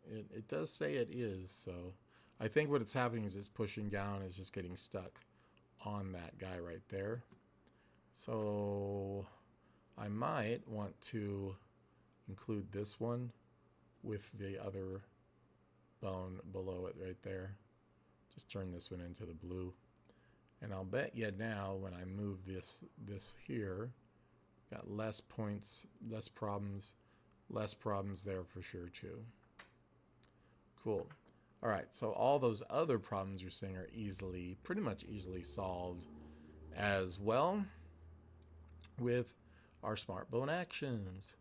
It does say it is, so I think what it's happening is it's pushing down, it's just getting stuck on that guy right there. So I might want to include this one with the other bone below it right there. Just turn this one into the blue. And I'll bet you now when I move this here, got less points, less problems there for sure too. Cool. All right, so all those other problems you're seeing are pretty much easily solved as well with our smart bone actions.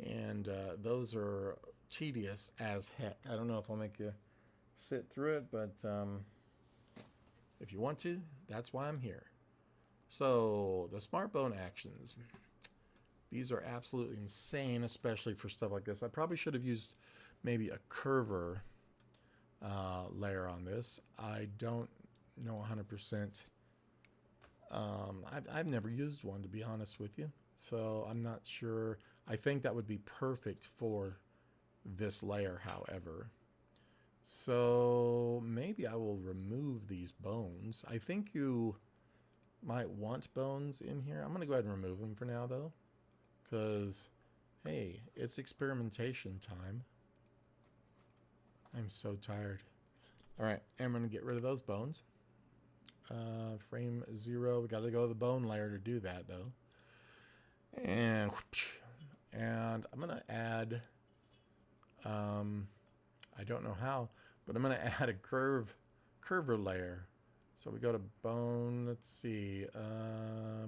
And those are tedious as heck. I don't know if I'll make you sit through it, but if you want to, that's why I'm here. So the smart bone actions, these are absolutely insane, especially for stuff like this. I probably should have used maybe a curver layer on this. I don't know 100%. I've never used one, to be honest with you, so I'm not sure. I think that would be perfect for this layer, however. So maybe I will remove these bones. I think you might want bones in here. I'm going to go ahead and remove them for now, though, because, hey, it's experimentation time. I'm so tired. All right, I'm going to get rid of those bones. Frame 0. We got to go to the bone layer to do that, though. And I'm going to add, I don't know how, but I'm going to add a curver layer. So we go to bone, let's see, I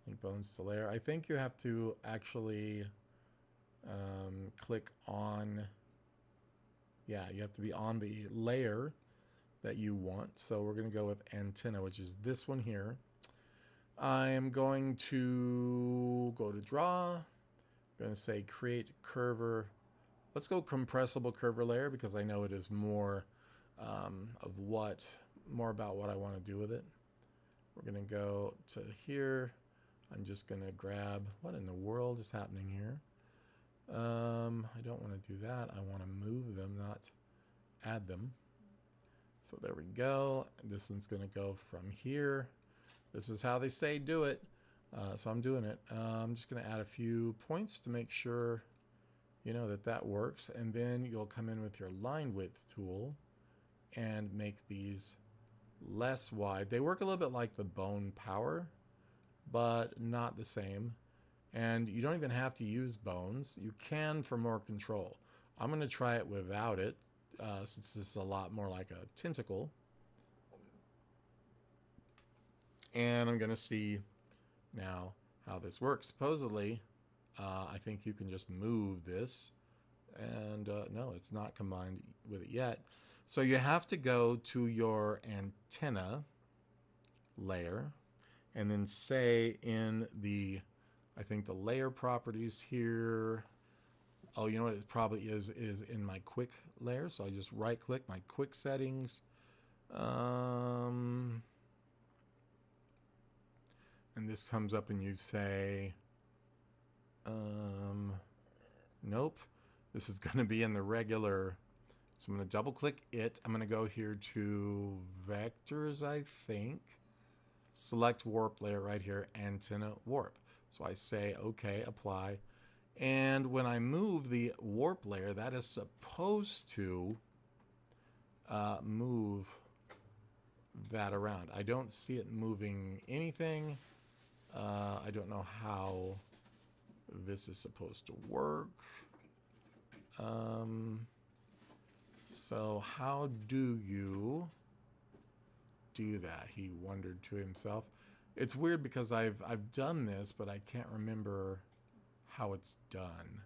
think bones to layer. I think you have to actually click on, yeah, you have to be on the layer that you want. So we're going to go with antenna, which is this one here. I am going to go to draw. I'm going to say create curver. Let's go compressible curver layer because I know it is more more about what I want to do with it. We're going to go to here. I'm just going to grab, what in the world is happening here? I don't want to do that. I want to move them, not add them. So there we go. This one's going to go from here. This is how they say do it. So I'm doing it. I'm just going to add a few points to make sure you know that works. And then you'll come in with your line width tool and make these less wide. They work a little bit like the bone power, but not the same. And you don't even have to use bones. You can for more control. I'm going to try it without it, since this is a lot more like a tentacle. And I'm going to see now how this works. Supposedly, I think you can just move this. And no, it's not combined with it yet. So you have to go to your antenna layer and then say in the, I think the layer properties here, Oh, you know what it probably is in my quick layer. So I just right click my quick settings. And this comes up and you say, nope, this is going to be in the regular. So I'm going to double click it. I'm going to go here to vectors, I think. Select warp layer right here, antenna warp. So I say, okay, apply. And when I move the warp layer, that is supposed to move that around. I don't see it moving anything. I don't know how this is supposed to work. So how do you do that? He wondered to himself. It's weird because I've done this, but I can't remember how it's done.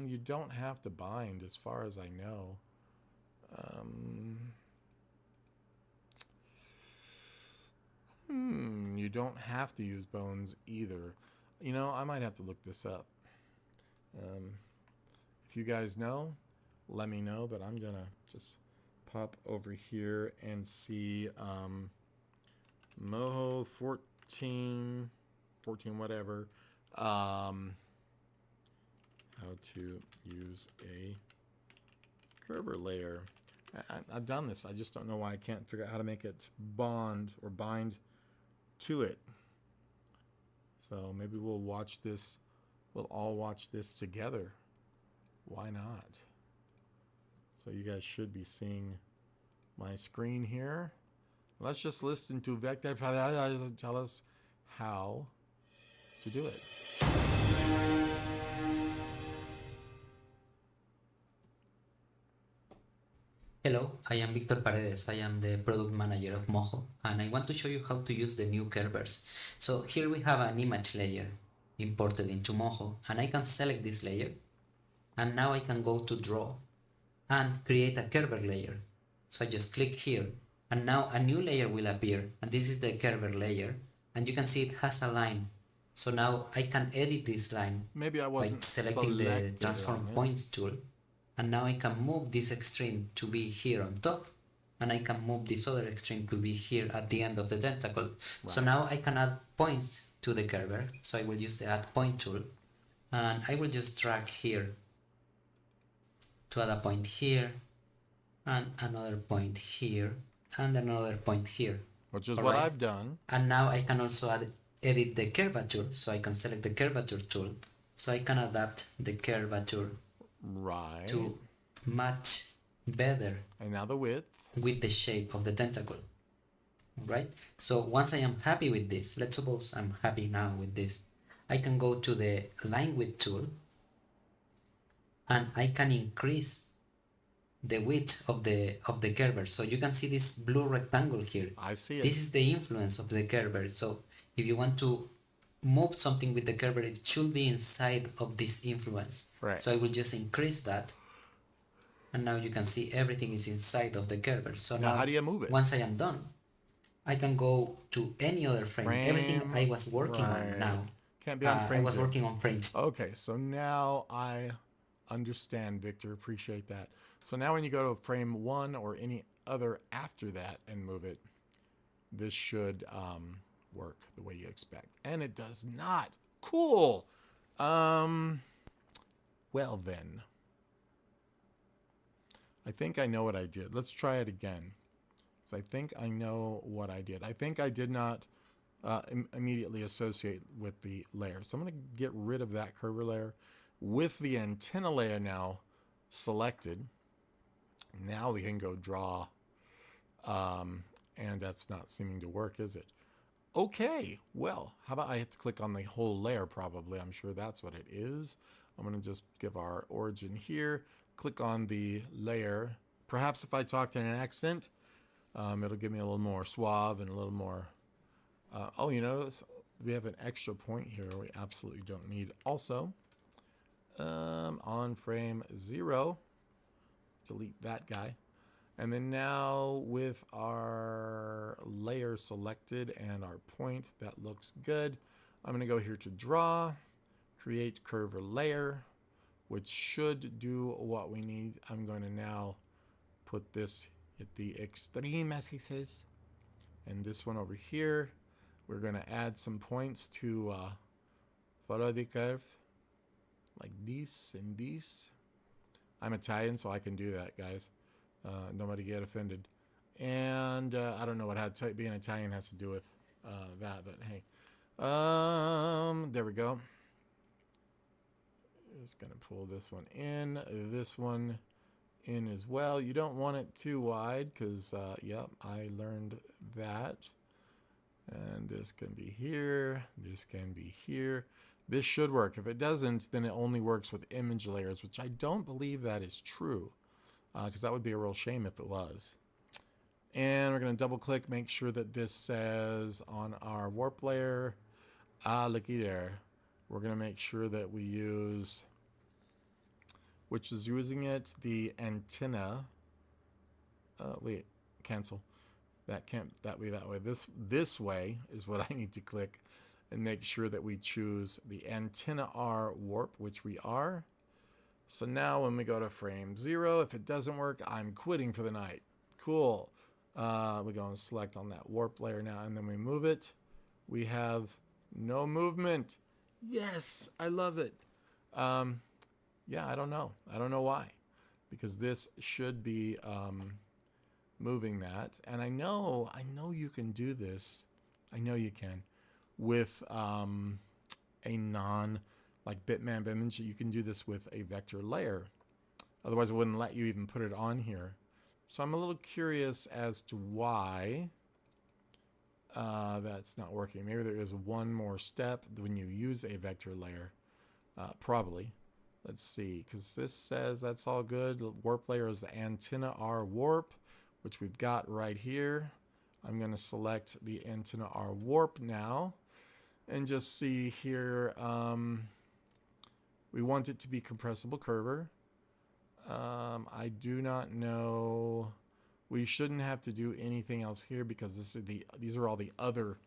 You don't have to bind as far as I know. You don't have to use bones either. You know, I might have to look this up. If you guys know, let me know, but I'm gonna just pop over here and see Moho 14 whatever, how to use a curver layer. I've done this, I just don't know why I can't figure out how to make it bond or bind to it. So maybe we'll watch this, we'll all watch this together. Why not? So you guys should be seeing my screen here. Let's just listen to Vector tell us how to do it. Hello, I am Victor Paredes. I am the product manager of Moho, and I want to show you how to use the new curvers. So here we have an image layer imported into Moho, and I can select this layer, and now I can go to draw and create a curver layer. So I just click here, and now a new layer will appear, and this is the curver layer, and you can see it has a line. So now I can edit this line by selecting the transform points tool. And now I can move this extreme to be here on top, and I can move this other extreme to be here at the end of the tentacle. Right. So now I can add points to the curver. So I will use the add point tool, and I will just drag here to add a point here, and another point here, and another point here. Which is what I've done. And now I can also edit the curvature. So I can select the curvature tool. So I can adapt the curvature to match better and now the width with the shape of the tentacle. Right? So once I am happy with this, let's suppose I'm happy now with this, I can go to the line width tool, and I can increase the width of the curver. So you can see this blue rectangle here. I see it. This is the influence of the curver. So if you want to move something with the curver, it should be inside of this influence. Right. So I will just increase that, and now you can see everything is inside of the curver. So now how do you move it? Once I am done, I can go to any other frame. Everything I was working on now. Can't be on frame. I was working on frames. Okay, so now I understand, Victor. Appreciate that. So now when you go to frame 1 or any other after that and move it, this should work the way you expect. And it does not. Cool. Well then. I think I know what I did. Let's try it again. So I think I know what I did. I think I did not immediately associate with the layer. So I'm going to get rid of that curver layer with the antenna layer now selected. Now we can go draw. And that's not seeming to work, is it? Okay, well, how about I have to click on the whole layer probably. I'm sure that's what it is. I'm going to just give our origin here. Click on the layer. Perhaps if I talked in an accent, it'll give me a little more suave and a little more... oh, you notice we have an extra point here we absolutely don't need. Also, on frame 0, delete that guy. And then now with our layer selected and our point, that looks good. I'm going to go here to draw, create curver layer. which should do what we need. I'm going to now put this at the extreme, as he says, and this one over here. We're going to add some points to follow the curve, like this and this. I'm Italian, so I can do that, guys. Nobody get offended. And I don't know what being Italian has to do with that, but hey. There we go. Just gonna pull this one in, this one in as well. You don't want it too wide because, yep, I learned that. And this can be here, this can be here. This should work. If it doesn't, then it only works with image layers, which I don't believe that is true, because that would be a real shame if it was. And we're going to double click, make sure that this says on our warp layer, looky there. We're going to make sure that we use, which is using it, the antenna. Wait, cancel. That can't, that way. This way is what I need to click and make sure that we choose the antenna R warp, which we are. So now when we go to frame 0, if it doesn't work, I'm quitting for the night. Cool. We go and select on that warp layer now, and then we move it. We have no movement. Yes, I love it. Yeah, I don't know. I don't know why, because this should be moving that. And I know you can do this. I know you can with a non like bitmap image. You can do this with a vector layer. Otherwise it wouldn't let you even put it on here. So I'm a little curious as to why that's not working. Maybe there is one more step when you use a vector layer. Probably. Let's see, because this says that's all good. Warp layer is the antenna R warp, which we've got right here. I'm going to select the antenna R warp now and just see here. We want it to be compressible curver. I do not know. We shouldn't have to do anything else here because these are all the other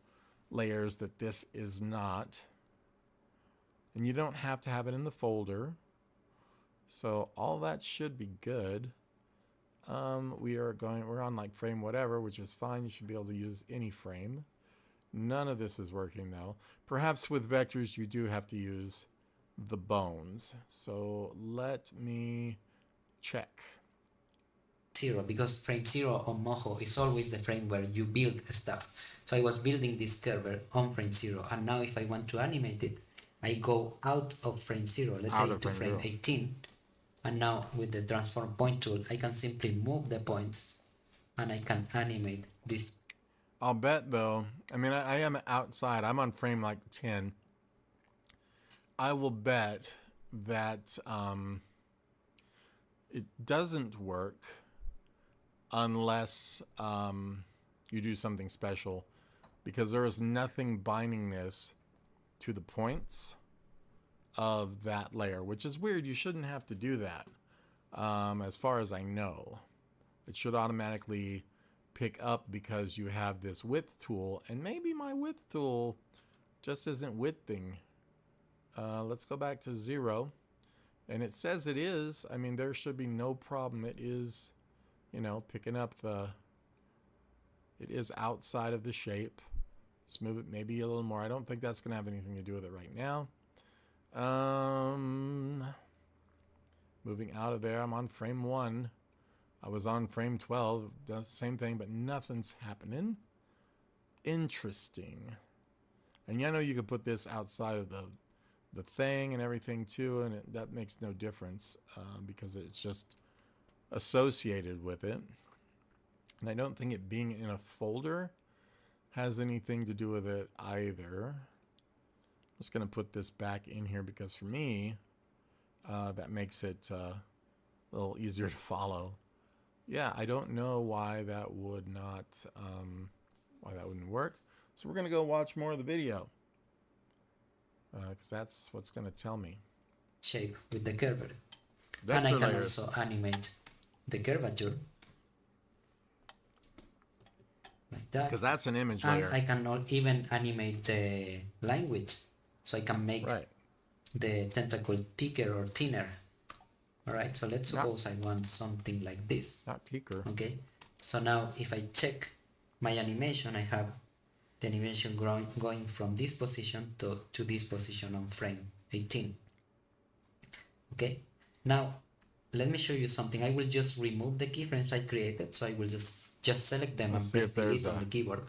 layers that this is not. And you don't have to have it in the folder. So all that should be good. We're on like frame whatever, which is fine. You should be able to use any frame. None of this is working though. Perhaps with vectors you do have to use the bones. So let me check. 0, because frame 0 on Moho is always the frame where you build stuff. So I was building this curve on frame 0, and now if I want to animate it, I go out of frame 0, let's say to frame 18, and now with the transform point tool I can simply move the points and I can animate this. I'll bet though, I mean I am outside, I'm on frame like 10. I will bet that it doesn't work unless you do something special, because there is nothing binding this to the points of that layer, which is weird. You shouldn't have to do that. As far as I know, it should automatically pick up because you have this width tool, and maybe my width tool just isn't widthing. Let's go back to 0, and it says it is. I mean, there should be no problem. It is, you know, picking up it is outside of the shape. Let's move it maybe a little more. I don't think that's going to have anything to do with it right now. Moving out of there, I'm on frame 1. I was on frame 12, does the same thing, but nothing's happening. Interesting. And I know you could put this outside of the thing and everything too, and that makes no difference because it's just associated with it. And I don't think it being in a folder has anything to do with it either. I'm just going to put this back in here because for me, that makes it a little easier to follow. Yeah, I don't know why that would not, why that wouldn't work. So we're going to go watch more of the video because that's what's going to tell me. Shape with the curve. Vector and I can layers. also animate the curvature like that. Because that's an image And layer. I can even animate the language. So I can make Right. the tentacle thicker or thinner Alright, so let's suppose I want something like this. Not Tinker. Okay, so now if I check my animation, I have the animation going from this position to this position on frame 18. Okay, now let me show you something. I will just remove the keyframes I created, so I will just select them and press delete on the keyboard.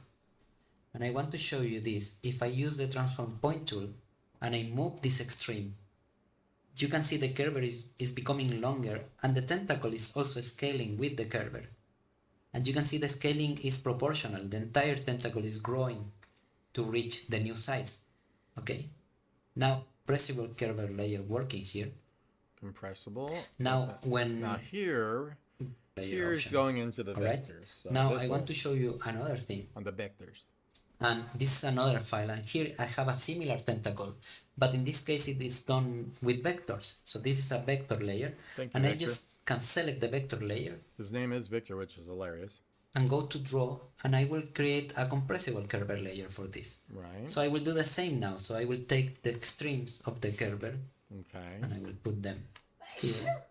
And I want to show you this. If I use the transform point tool and I move this extreme, you can see the curve is becoming longer, and the tentacle is also scaling with the curve. And you can see the scaling is proportional. The entire tentacle is growing to reach the new size. Okay, now pressable curve layer working here. Compressible. Now here is going into the vectors. So now I want to show you another thing. On the vectors. And this is another file, and here I have a similar tentacle, but in this case it is done with vectors. So this is a vector layer, and I just can select the vector layer. His name is Victor, which is hilarious. And go to draw, and I will create a compressible curve layer for this. Right. So I will do the same now. So I will take the extremes of the curve, okay, and I will put them here.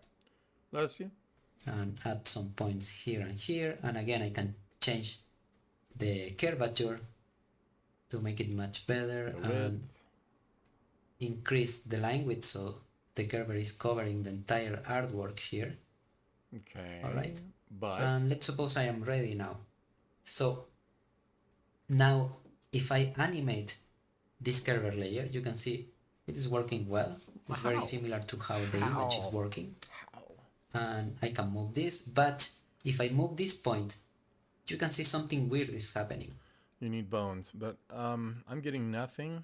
Bless you. And add some points here and here, and again I can change the curvature to make it much better and increase the line width so the curve is covering the entire artwork here. Okay. Alright. But and let's suppose I am ready now. So now if I animate this curve layer, you can see it is working well. It's very similar to how the image is working. And I can move this, but if I move this point, you can see something weird is happening. You need bones, but I'm getting nothing.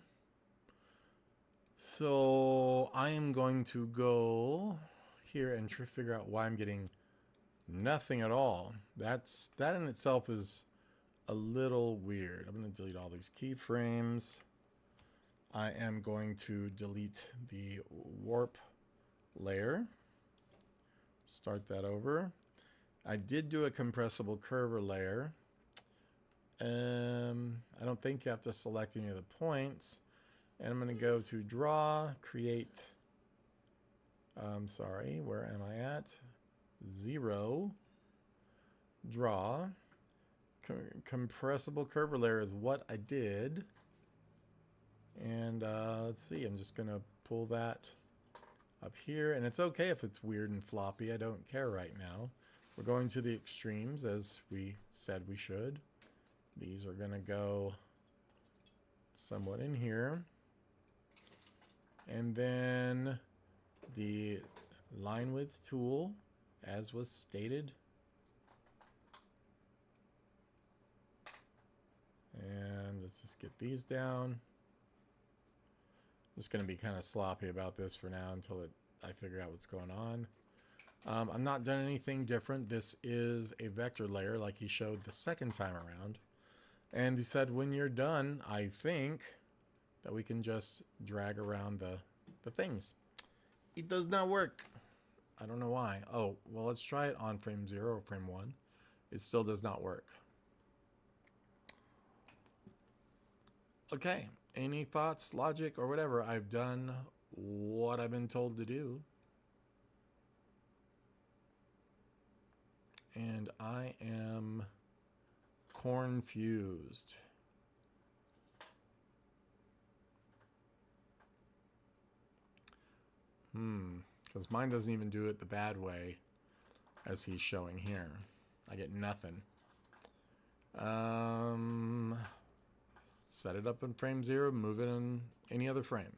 So I am going to go here and figure out why I'm getting nothing at all. That in itself is a little weird. I'm going to delete all these keyframes. I am going to delete the warp layer. Start that over. I did do a compressible curve layer. I don't think you have to select any of the points. And I'm going to go to draw, create, sorry, where am I at? 0, draw, compressible curve layer is what I did. And let's see, I'm just going to pull that up here. And it's okay if it's weird and floppy. I don't care right now. We're going to the extremes as we said we should. These are going to go somewhat in here. And then the line width tool, as was stated. And let's just get these down. I'm just going to be kind of sloppy about this for now until I figure out what's going on. I'm not done anything different. This is a vector layer like he showed the second time around. And he said when you're done, I think that we can just drag around the things. It does not work. I don't know why. Oh, well, let's try it on frame 0 or frame 1. It still does not work. Okay, any thoughts, logic, or whatever? I've done what I've been told to do. And I am confused. Because mine doesn't even do it the bad way as he's showing here. I get nothing. Set it up in frame 0, move it in any other frame.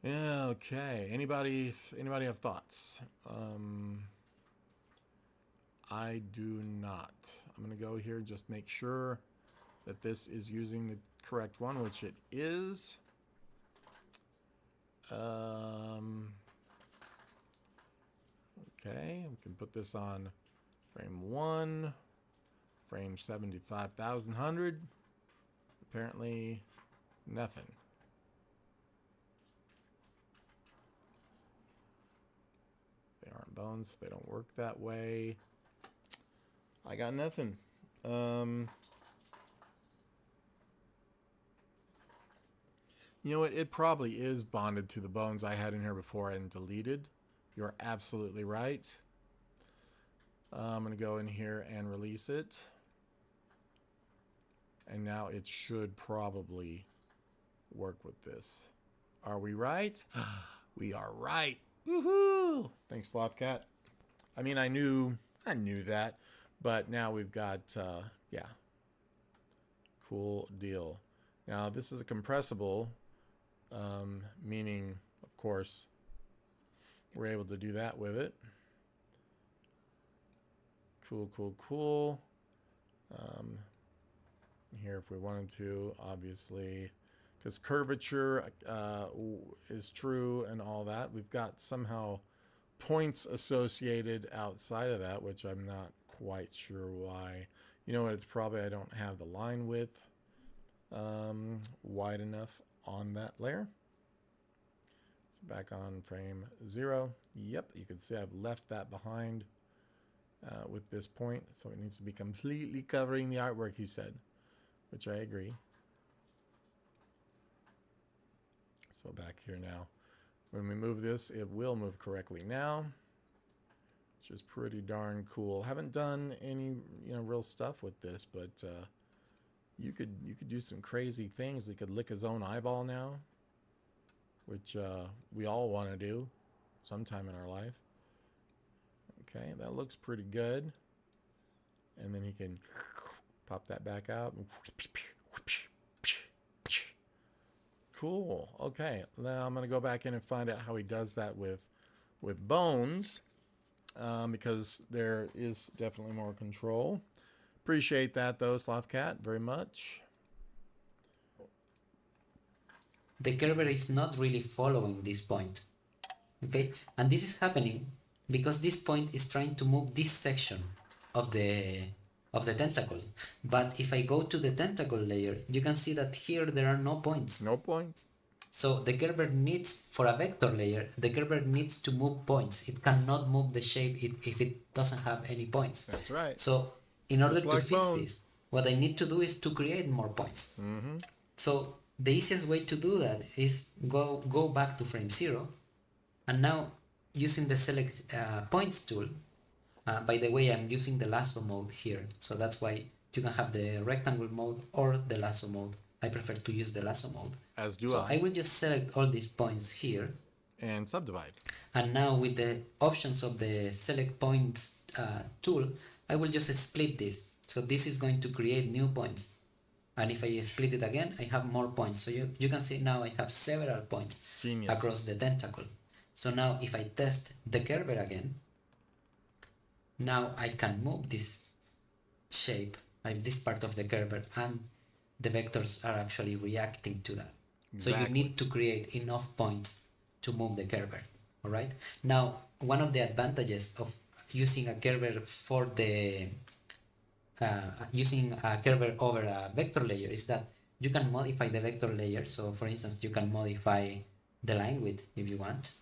Yeah, okay. Anybody have thoughts? I do not. I'm going to go here and just make sure that this is using the correct one, which it is. Okay, we can put this on frame 1, frame 75,100. Apparently nothing. They aren't bones, they don't work that way. I got nothing. You know what? It probably is bonded to the bones I had in here before and deleted. You're absolutely right. I'm going to go in here and release it. And now it should probably work with this. Are we right? We are right. Woohoo! Thanks, Slothcat. I mean, I knew that, but now we've got, yeah. Cool deal. Now, this is a compressible, meaning, of course, we're able to do that with it. Cool, cool, cool. Here, if we wanted to, obviously, because curvature is true and all that. We've got somehow points associated outside of that, which I'm not quite sure why. You know what? It's probably I don't have the line width wide enough on that layer. So back on frame 0. Yep, you can see I've left that behind with this point. So it needs to be completely covering the artwork, he said, which I agree. So back here now. When we move this, it will move correctly now, which is pretty darn cool. Haven't done any, real stuff with this, but you could do some crazy things. He could lick his own eyeball now, which we all want to do sometime in our life. Okay, that looks pretty good. And then he can pop that back out. Cool. Okay, now I'm going to go back in and find out how he does that with bones, because there is definitely more control. Appreciate that, though, Slothcat, very much. The curver is not really following this point. Okay, and this is happening because this point is trying to move this section of the tentacle. But if I go to the tentacle layer, you can see that here there are no points. No point. So the curver needs, for a vector layer, the curver needs to move points. It cannot move the shape if it doesn't have any points. That's right. So in order to fix bones. this, what I need to do is to create more points. Mm-hmm. So the easiest way to do that is go back to frame 0, and now using the select points tool. By the way, I'm using the lasso mode here, so that's why you can have the rectangle mode or the lasso mode. I prefer to use the lasso mode. As do So I will just select all these points here. And subdivide. And now with the options of the select points tool, I will just split this. So this is going to create new points. And if I split it again, I have more points. So you can see now I have several points Genius. across the tentacle. So now if I test the curve again, now I can move this shape, this part of the curve, and the vectors are actually reacting to that. Exactly. So you need to create enough points to move the curve. Alright? Now, one of the advantages of using a curve for the using a curve over a vector layer is that you can modify the vector layer. So for instance, you can modify the line width if you want.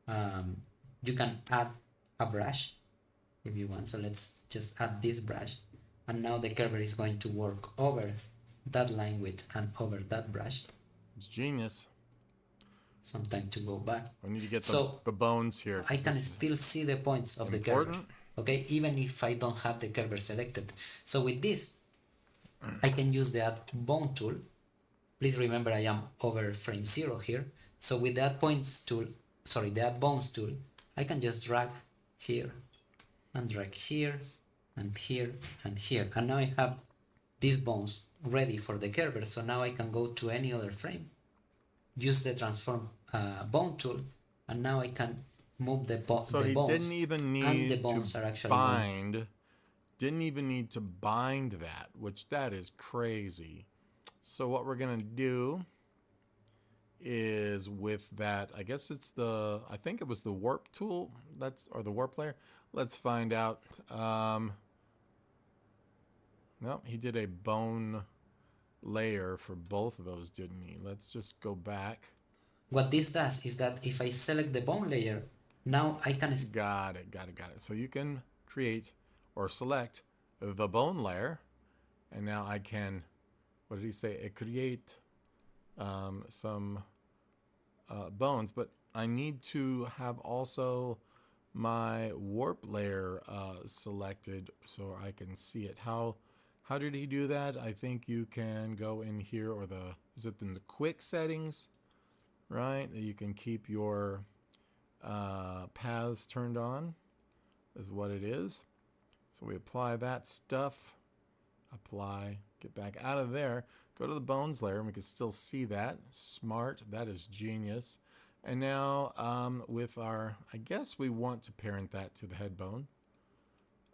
You can add a brush if you want. So let's just add this brush, and now the curve is going to work over that line width and over that brush. It's genius. Some time to go back. We need to get So the bones here. I can still see the points of the curve. Okay, even if I don't have the curve selected. So with this, I can use the add bone tool. Please remember I am over frame 0 here. So with the add points tool, sorry, the add bones tool, I can just drag here and drag here and here and here. And now I have these bones ready for the curve. So now I can go to any other frame, use the transform bone tool, and now I can move the bones. So he didn't even need the bones to are actually bind. Didn't even need to bind that, which that is crazy. So what we're gonna do is with that, I guess it's I think it was the warp tool, or the warp layer. Let's find out. No, he did a bone layer for both of those, didn't he? Let's just go back. What this does is that if I select the bone layer, now I can... Got it. So you can create or select the bone layer, and now I can, what did he say? Create some bones, but I need to have also my warp layer selected so I can see it. How did he do that? I think you can go in here, or is it in the quick settings, right? That you can keep your paths turned on, is what it is. So we apply that stuff, apply, get back out of there, go to the bones layer, and we can still see that. Smart, that is genius. And now with our, I guess we want to parent that to the head bone.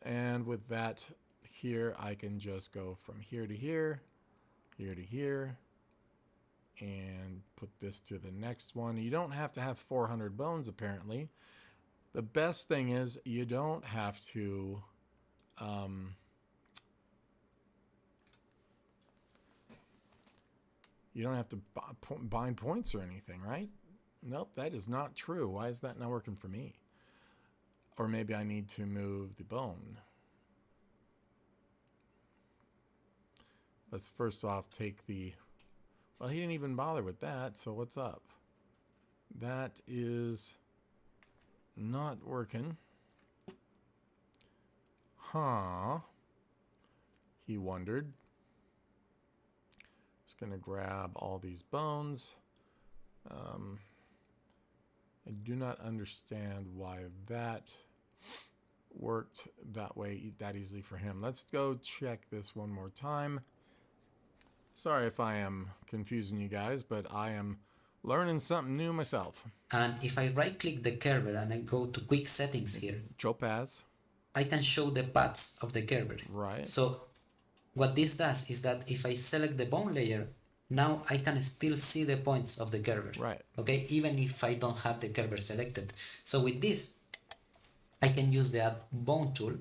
And with that here, I can just go from here to here, here to here, and put this to the next one. You don't have to have 400 bones, apparently. The best thing is you don't have to bind points or anything, right? Nope, that is not true. Why is that not working for me? Or maybe I need to move the bone. Let's first off take the... Well, he didn't even bother with that, so what's up? That is not working. Huh. He wondered. Just going to grab all these bones. I do not understand why that worked that way, that easily for him. Let's go check this one more time. Sorry if I am confusing you guys, but I am learning something new myself. And if I right click the curver and I go to quick settings here, show paths, I can show the paths of the curver. Right. So what this does is that if I select the bone layer, now I can still see the points of the curver. Right. Okay, even if I don't have the curver selected. So with this, I can use the add bone tool.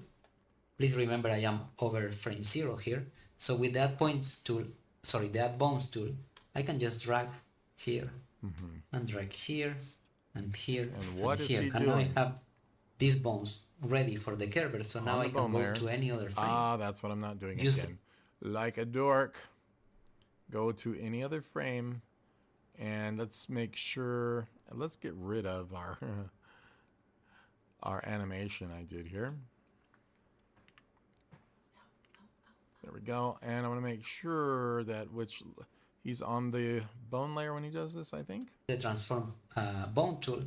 Please remember I am over frame 0 here. So with the add points tool, the add bones tool, I can just drag here and drag here and here and what and is here. he and doing? now I have these bones ready for the curver. So now I can go to any other frame. Ah, that's what I'm not doing again. Like a dork. Go to any other frame, and let's make sure, let's get rid of our animation I did here. There we go. And I want to make sure that he's on the bone layer when he does this, I think. The transform bone tool,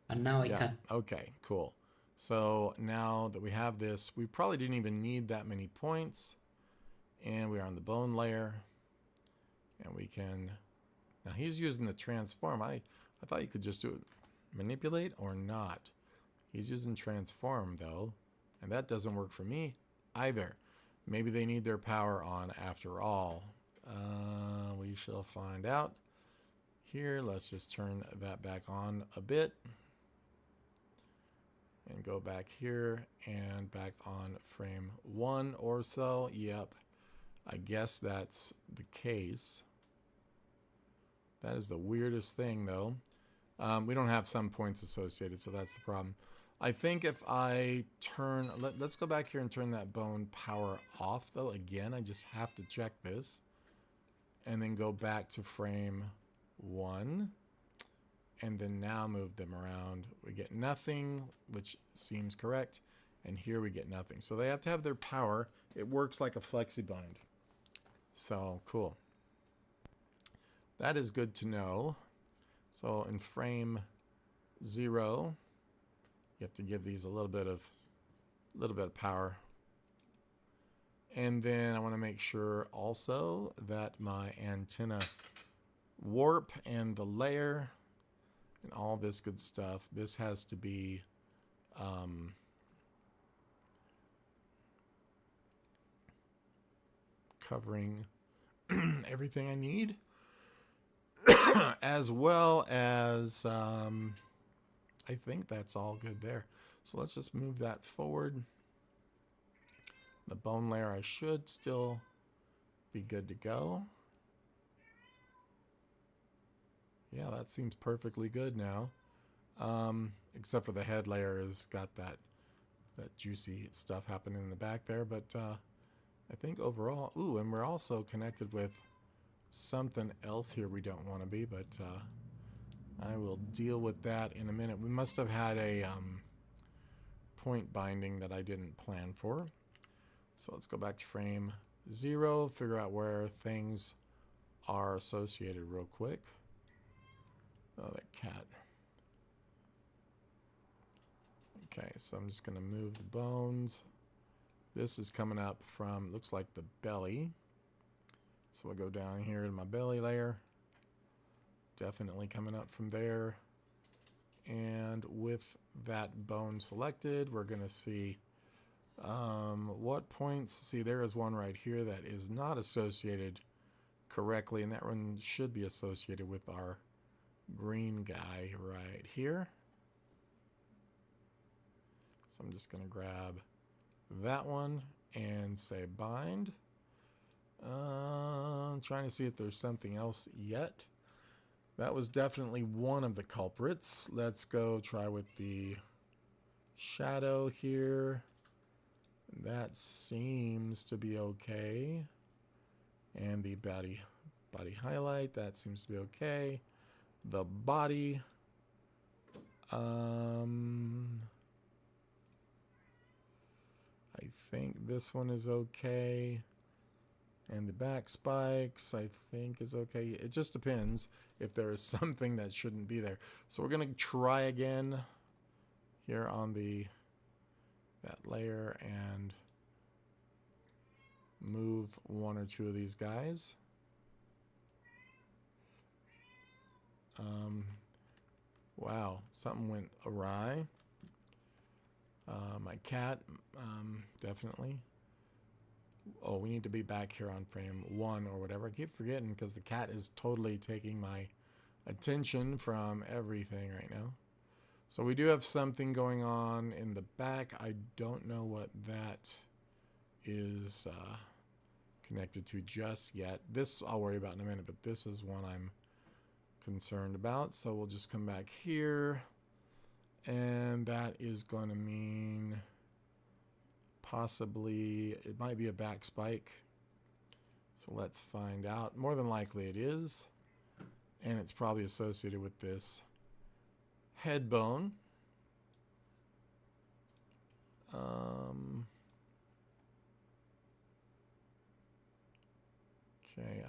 and now I can. Okay, cool. So now that we have this, we probably didn't even need that many points, and we are on the bone layer. And we can, now he's using the transform. I thought you could just do it, manipulate or not. He's using transform though, and that doesn't work for me either. Maybe they need their power on after all. We shall find out. Here, let's just turn that back on a bit. And go back here and back on frame 1 or so. Yep, I guess that's the case. That is the weirdest thing, though. We don't have some points associated, so that's the problem. I think if I turn... Let's go back here and turn that bone power off, though. Again, I just have to check this. And then go back to frame 1. And then now move them around. We get nothing, which seems correct. And here we get nothing. So they have to have their power. It works like a FlexiBind. So, cool. That is good to know. So in frame 0, you have to give these a little bit of power. And then I want to make sure also that my antenna warp and the layer and all this good stuff, this has to be covering everything I need. As well as, I think that's all good there. So let's just move that forward. The bone layer, I should still be good to go. Yeah, that seems perfectly good now. Except for the head layer has got that juicy stuff happening in the back there. But I think overall, ooh, and we're also connected with something else here we don't want to be, but I will deal with that in a minute. We must have had a point binding that I didn't plan for. So let's go back to frame 0, figure out where things are associated real quick. Oh, that cat. Okay, so I'm just going to move the bones. This is coming up from, looks like the belly. So we'll go down here to my belly layer. Definitely coming up from there. And with that bone selected, we're going to see what points. See, there is one right here that is not associated correctly, and that one should be associated with our green guy right here. So I'm just going to grab that one and say bind. I'm trying to see if there's something else yet. That was definitely one of the culprits. Let's go try with the shadow here. That seems to be okay. And the body highlight, that seems to be okay. The body, I think this one is okay. And the back spikes, I think, is okay. It just depends if there is something that shouldn't be there. So we're going to try again here on that layer and move one or two of these guys. Wow, something went awry. My cat, definitely. Oh, we need to be back here on frame 1 or whatever. I keep forgetting because the cat is totally taking my attention from everything right now. So we do have something going on in the back. I don't know what that is connected to just yet. This I'll worry about in a minute, but this is one I'm concerned about. So we'll just come back here, and that is going to mean possibly it might be a back spike. So let's find out. More than likely it is, and it's probably associated with this head bone. Okay,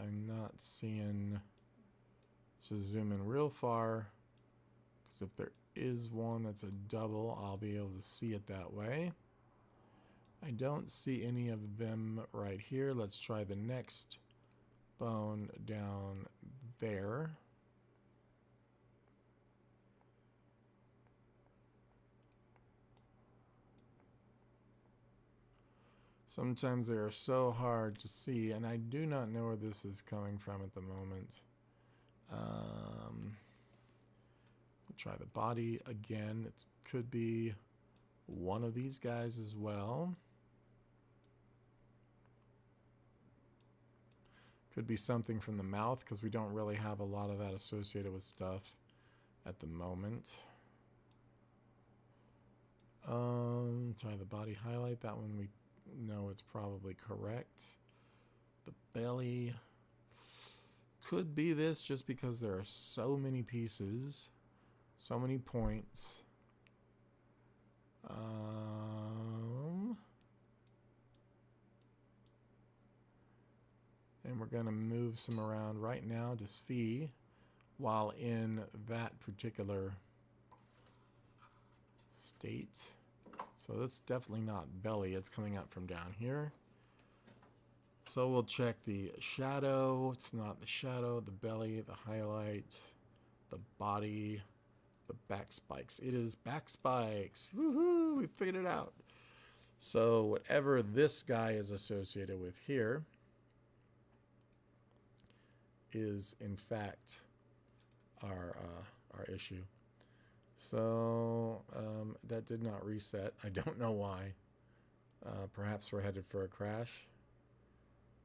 I'm not seeing. Let's just zoom in real far, because if there is one that's a double, I'll be able to see it that way. I don't see any of them right here. Let's try the next bone down there. Sometimes they are so hard to see, and I do not know where this is coming from at the moment. We'll try the body again. It could be one of these guys as well. Could be something from the mouth, because we don't really have a lot of that associated with stuff at the moment. Try the body highlight. That one we know it's probably correct. The belly could be this, just because there are so many pieces, so many points. And we're going to move some around right now to see while in that particular state. So that's definitely not belly. It's coming up from down here. So we'll check the shadow. It's not the shadow, the belly, the highlight, the body, the back spikes. It is back spikes. Woohoo! We figured it out. So whatever this guy is associated with here is in fact our issue. So that did not reset. I don't know why. Perhaps we're headed for a crash.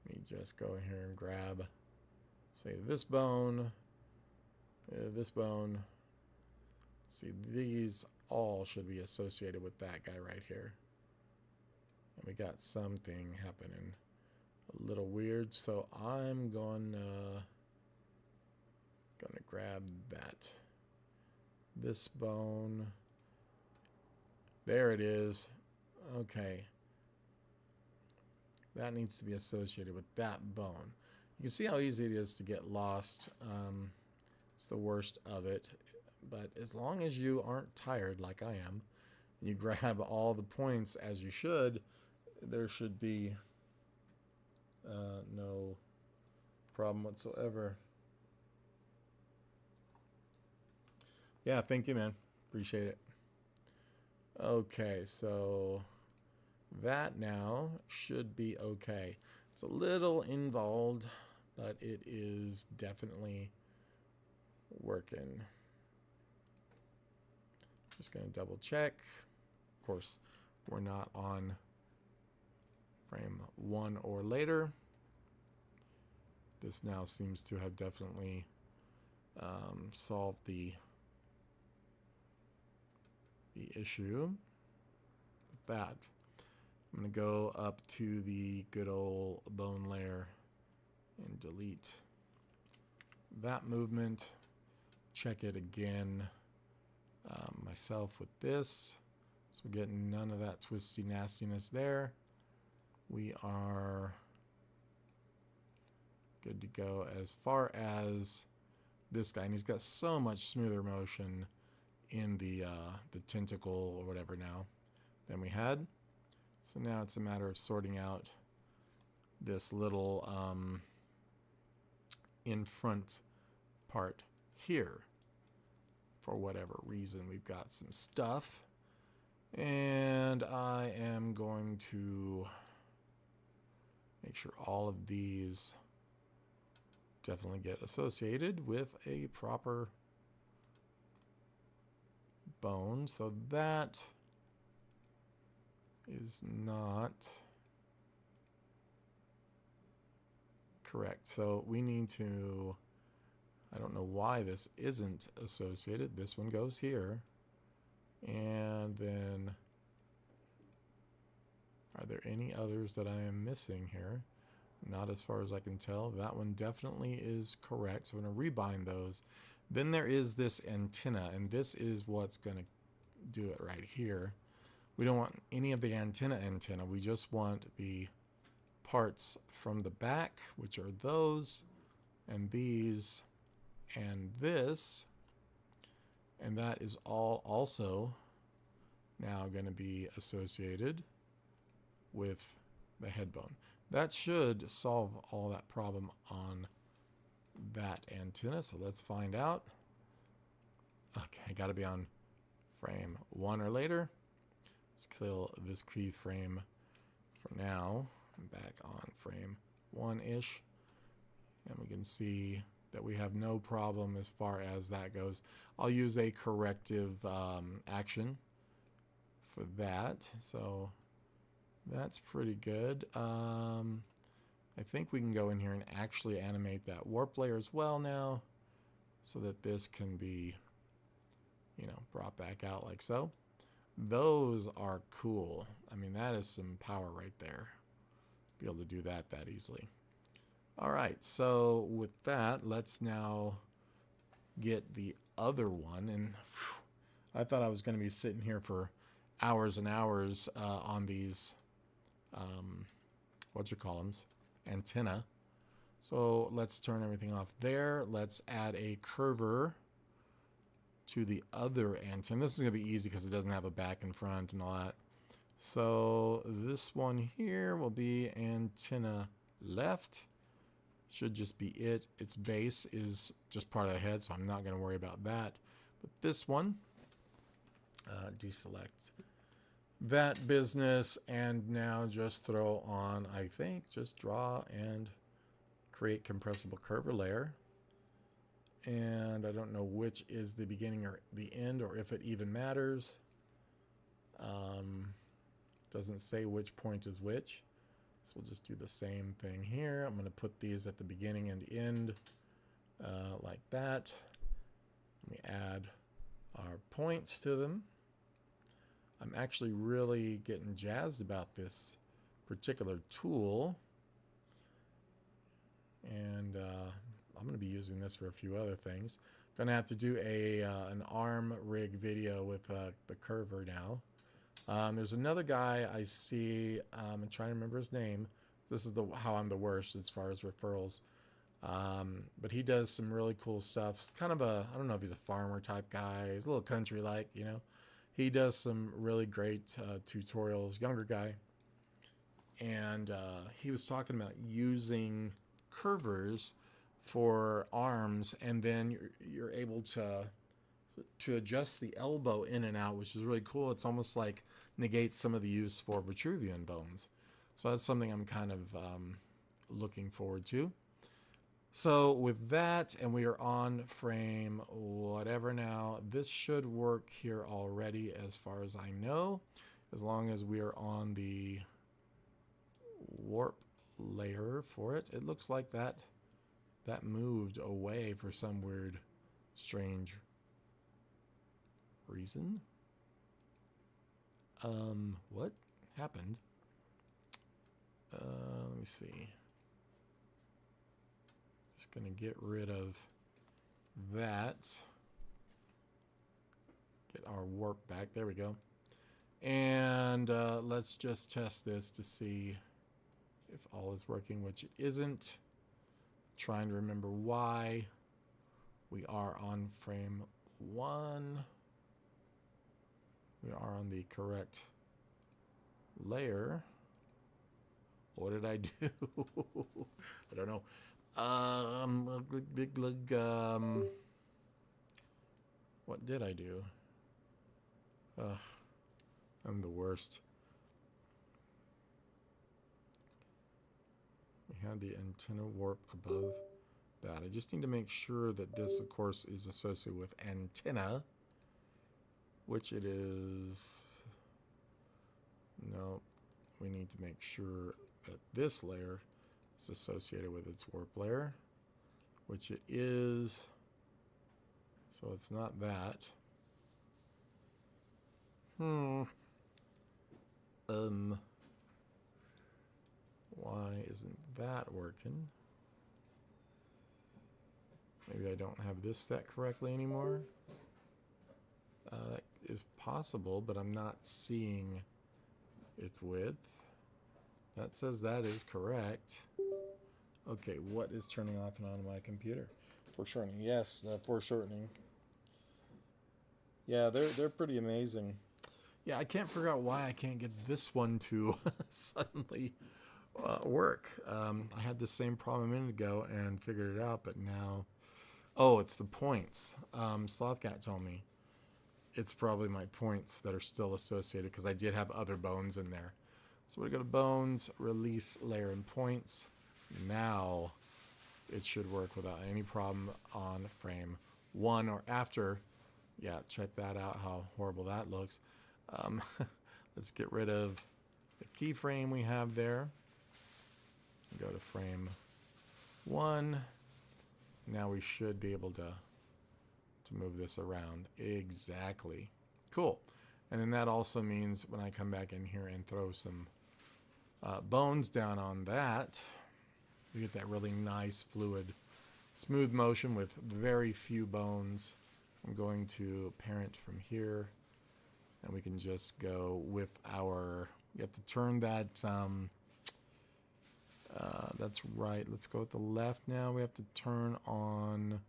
Let me just go in here and grab, say, this bone, this bone. See, these all should be associated with that guy right here. And we got something happening a little weird, so I'm gonna grab this bone. There it is. Okay. That needs to be associated with that bone. You can see how easy it is to get lost. It's the worst of it. But as long as you aren't tired like I am, and you grab all the points as you should, there should be no problem whatsoever. Yeah, thank you, man. Appreciate it. Okay, so that now should be okay. It's a little involved, but it is definitely working. Just going to double check. Of course, we're not on frame 1 or later. This now seems to have definitely solved the issue with that. I'm going to go up to the good old bone layer and delete that movement. Check it again myself with this. So we're getting none of that twisty nastiness there. We are good to go as far as this guy. And he's got so much smoother motion in the tentacle or whatever now than we had. So now it's a matter of sorting out this little in front part here. For whatever reason, we've got some stuff. And I am going to make sure all of these definitely get associated with a proper bone. So that is not correct. So we need to, I don't know why this isn't associated. This one goes here. And then, are there any others that I am missing here? Not as far as I can tell. That one definitely is correct. So I'm going to rebind those. Then there is this antenna, and this is what's going to do it right here. We don't want any of the antenna. We just want the parts from the back, which are those, and these, and this. And that is all also now going to be associated with the head bone. That should solve all that problem on that antenna. So let's find out. Okay, got to be on frame 1 or later. Let's kill this keyframe for now. I'm back on frame 1-ish. And we can see that we have no problem as far as that goes. I'll use a corrective action for that. So that's pretty good. I think we can go in here and actually animate that warp layer as well now, so that this can be, you know, brought back out like so. Those are cool. I mean, that is some power right there. Be able to do that easily. All right, so with that, let's now get the other one. And whew, I thought I was going to be sitting here for hours and hours on these, antenna. So let's turn everything off there. Let's add a curver to the other antenna. This is going to be easy because it doesn't have a back and front and all that. So this one here will be antenna left. Should just be it. Its base is just part of the head, so I'm not going to worry about that. But this one, deselect that business, and now just throw on, I think, just draw and create compressible curve layer. And I don't know which is the beginning or the end, or if it even matters. Doesn't say which point is which. So we'll just do the same thing here. I'm going to put these at the beginning and end like that. Let me add our points to them. I'm actually really getting jazzed about this particular tool. And I'm going to be using this for a few other things. Going to have to do an arm rig video with the curver now. There's another guy I see. I'm trying to remember his name. This is how I'm the worst as far as referrals. But he does some really cool stuff. It's kind of I don't know if he's a farmer type guy. He's a little country-like, you know. He does some really great tutorials, younger guy. And he was talking about using curvers for arms, and then you're able to adjust the elbow in and out, which is really cool. It's almost like negates some of the use for Vitruvian bones. So that's something I'm kind of looking forward to. So with that, and we are on frame whatever now, this should work here already as far as I know, as long as we are on the warp layer for it. It looks like that moved away for some weird, strange reason. What happened? Let me see. Just gonna get rid of that. Get our warp back. There we go. And let's just test this to see if all is working, which it isn't. Trying to remember why. We are on frame 1. We are on the correct layer. What did I do? I don't know. What did I do? I'm the worst. We had the antenna warp above that. I just need to make sure that this, of course, is associated with antenna, which it is. No, we need to make sure that this layer is associated with its warp layer, which it is. So it's not that. Why isn't that working? Maybe I don't have this set correctly anymore. That is possible, but I'm not seeing its width. That says that is correct. Okay, what is turning off and on my computer? Foreshortening. Yes, foreshortening. Yeah, they're pretty amazing. Yeah, I can't figure out why I can't get this one to suddenly work. I had the same problem a minute ago and figured it out, but now... Oh, it's the points. Slothcat told me it's probably my points that are still associated because I did have other bones in there. So we go to bones, release layer and points. Now it should work without any problem on frame 1 or after. Yeah, check that out, how horrible that looks. Let's get rid of the keyframe we have there. Go to frame 1. Now we should be able to move this around. Exactly. Cool. And then that also means when I come back in here and throw some bones down on that, we get that really nice, fluid, smooth motion with very few bones. I'm going to parent from here, and we can just go with our... We have to turn that... that's right. Let's go with the left now. We have to turn on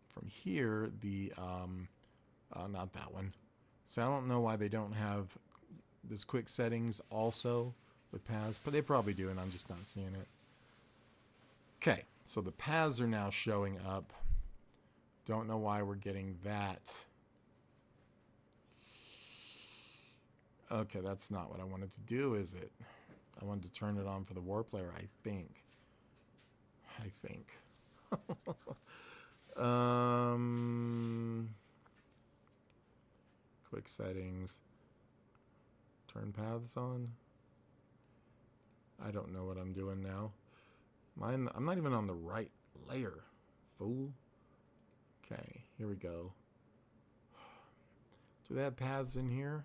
from here the not that one. So I don't know why they don't have this quick settings also with paths, but they probably do, and I'm just not seeing it. Okay, so the paths are now showing up. Don't know why we're getting that. Okay, that's not what I wanted to do, is it? I wanted to turn it on for the warp layer, I think. Quick settings. Turn paths on. I don't know what I'm doing now. I'm not even on the right layer, fool. Okay, here we go. Do they have paths in here?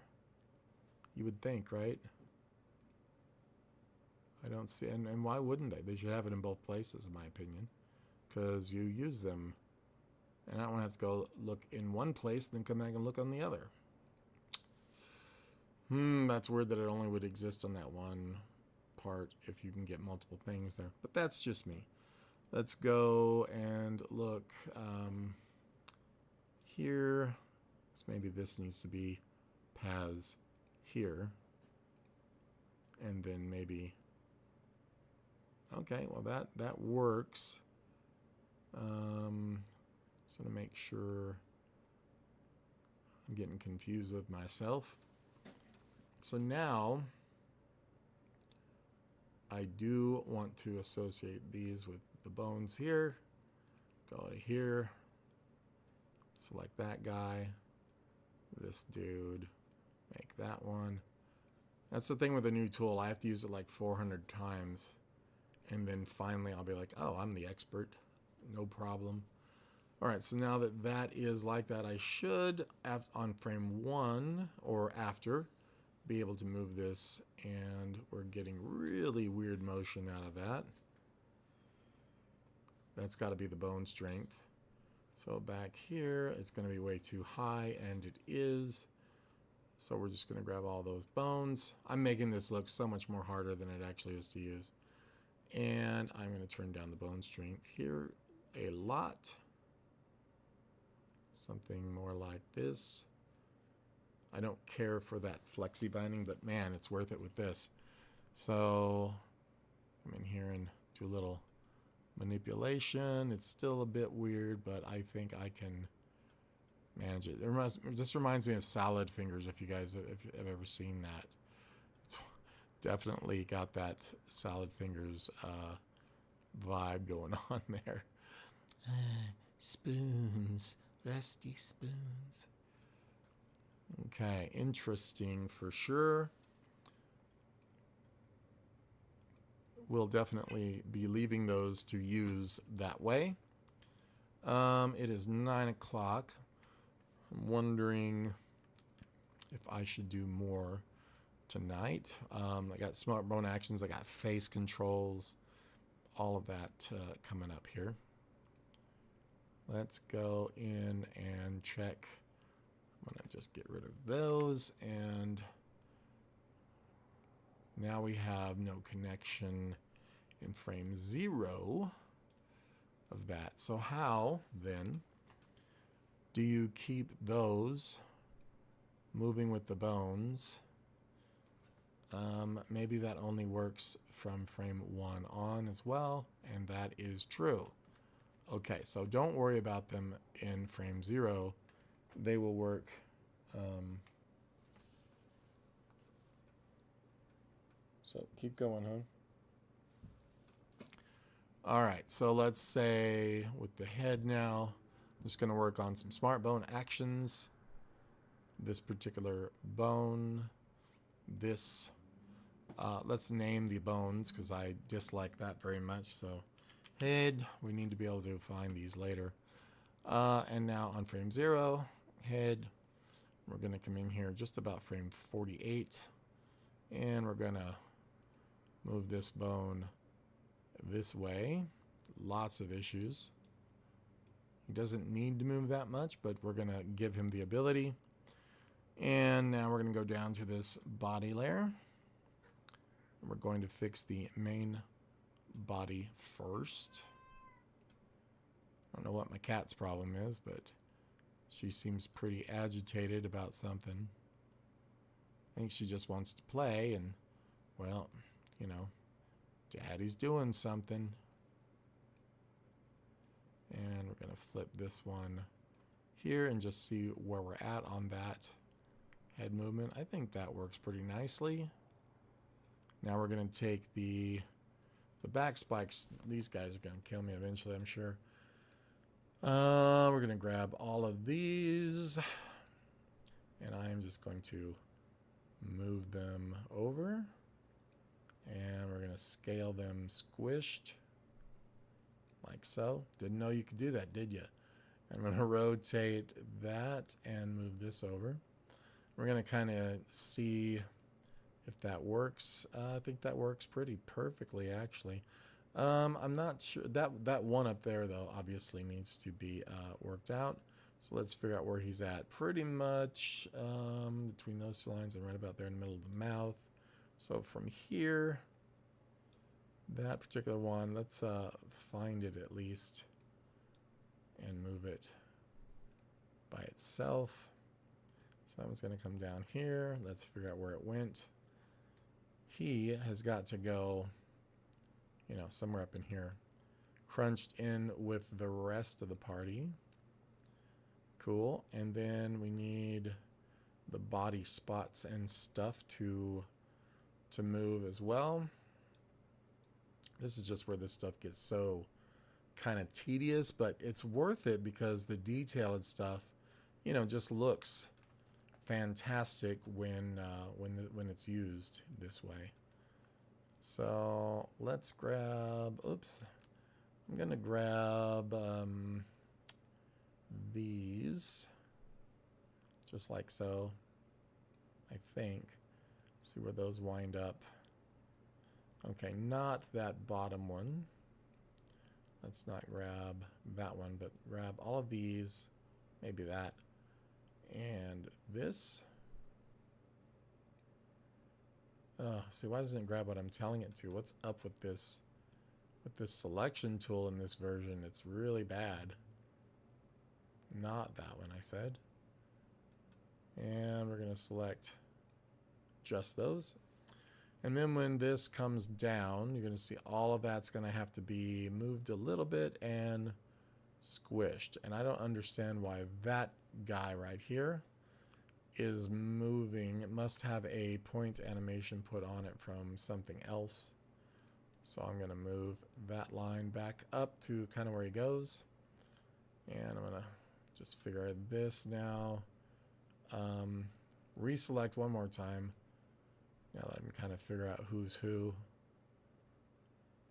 You would think, right? I don't see, and why wouldn't they? They should have it in both places, in my opinion, because you use them, and I don't want to have to go look in one place, then come back and look on the other. That's weird that it only would exist on that one part if you can get multiple things there, but that's just me. Let's go and look here. So maybe this needs to be paths here, and then maybe. Okay, well that works. Just gonna make sure I'm getting confused with myself. So now I do want to associate these with the bones here. Go to here. Select that guy. This dude. Make that one. That's the thing with a new tool. I have to use it like 400 times. And then finally I'll be like, oh, I'm the expert. No problem. Alright, so now that that is like that, I should, on frame 1 or after, be able to move this, and we're getting really weird motion out of that. That's got to be the bone strength. So back here, it's going to be way too high, and it is. So we're just going to grab all those bones. I'm making this look so much more harder than it actually is to use. And I'm going to turn down the bone strength here a lot. Something more like this. I don't care for that flexi binding, but man, it's worth it with this. So come in here and do a little manipulation. It's still a bit weird, but I think I can manage it. This reminds me of salad fingers, if you guys have ever seen that. It's definitely got that salad fingers vibe going on there. Spoons, rusty spoons. Okay, interesting for sure. We'll definitely be leaving those to use that way. It is 9 o'clock. I'm wondering if I should do more tonight. I got smart bone actions. I got face controls. All of that coming up here. Let's go in and check. I'm going to just get rid of those, and now we have no connection in frame 0 of that. So how, then, do you keep those moving with the bones? Maybe that only works from frame 1 on as well, and that is true. Okay, so don't worry about them in frame 0. They will work. So keep going, huh? All right, so let's say with the head now, I'm just going to work on some smart bone actions. This particular bone, this. Let's name the bones because I dislike that very much. So head, we need to be able to find these later. And now on frame 0, head, we're going to come in here just about frame 48, and we're going to move this bone this way. Lots of issues. He doesn't need to move that much, but we're going to give him the ability. And now we're going to go down to this body layer. And we're going to fix the main body first. I don't know what my cat's problem is, but she seems pretty agitated about something. I think she just wants to play, and, well, you know, Daddy's doing something. And we're going to flip this one here and just see where we're at on that head movement. I think that works pretty nicely. Now we're going to take the back spikes. These guys are going to kill me eventually, I'm sure. We're going to grab all of these, and I am just going to move them over, and we're going to scale them squished like so. Didn't know you could do that, did you? I'm going to rotate that and move this over. We're going to kind of see If that works, I think that works pretty perfectly, actually. I'm not sure. That one up there, though, obviously needs to be worked out. So let's figure out where he's at. Pretty much between those two lines and right about there in the middle of the mouth. So from here, that particular one, let's find it at least and move it by itself. So that one's going to come down here. Let's figure out where it went. He has got to go, you know, somewhere up in here. Crunched in with the rest of the party. Cool. And then we need the body spots and stuff to move as well. This is just where this stuff gets so kind of tedious, but it's worth it because the detailed stuff, you know, just looks fantastic when it's used this way. So let's grab, oops, I'm gonna grab these just like so, I think. See where those wind up. Okay, not that bottom one. Let's not grab that one, but grab all of these, maybe that. And this. See, why doesn't it grab what I'm telling it to? What's up with this selection tool in this version? It's really bad. Not that one, I said. And we're going to select just those. And then when this comes down, you're going to see all of that's going to have to be moved a little bit and squished. And I don't understand why that guy right here is moving. It must have a point animation put on it from something else. So I'm going to move that line back up to kind of where he goes. And I'm going to just figure this now. Reselect one more time. Now let me kind of figure out who's who.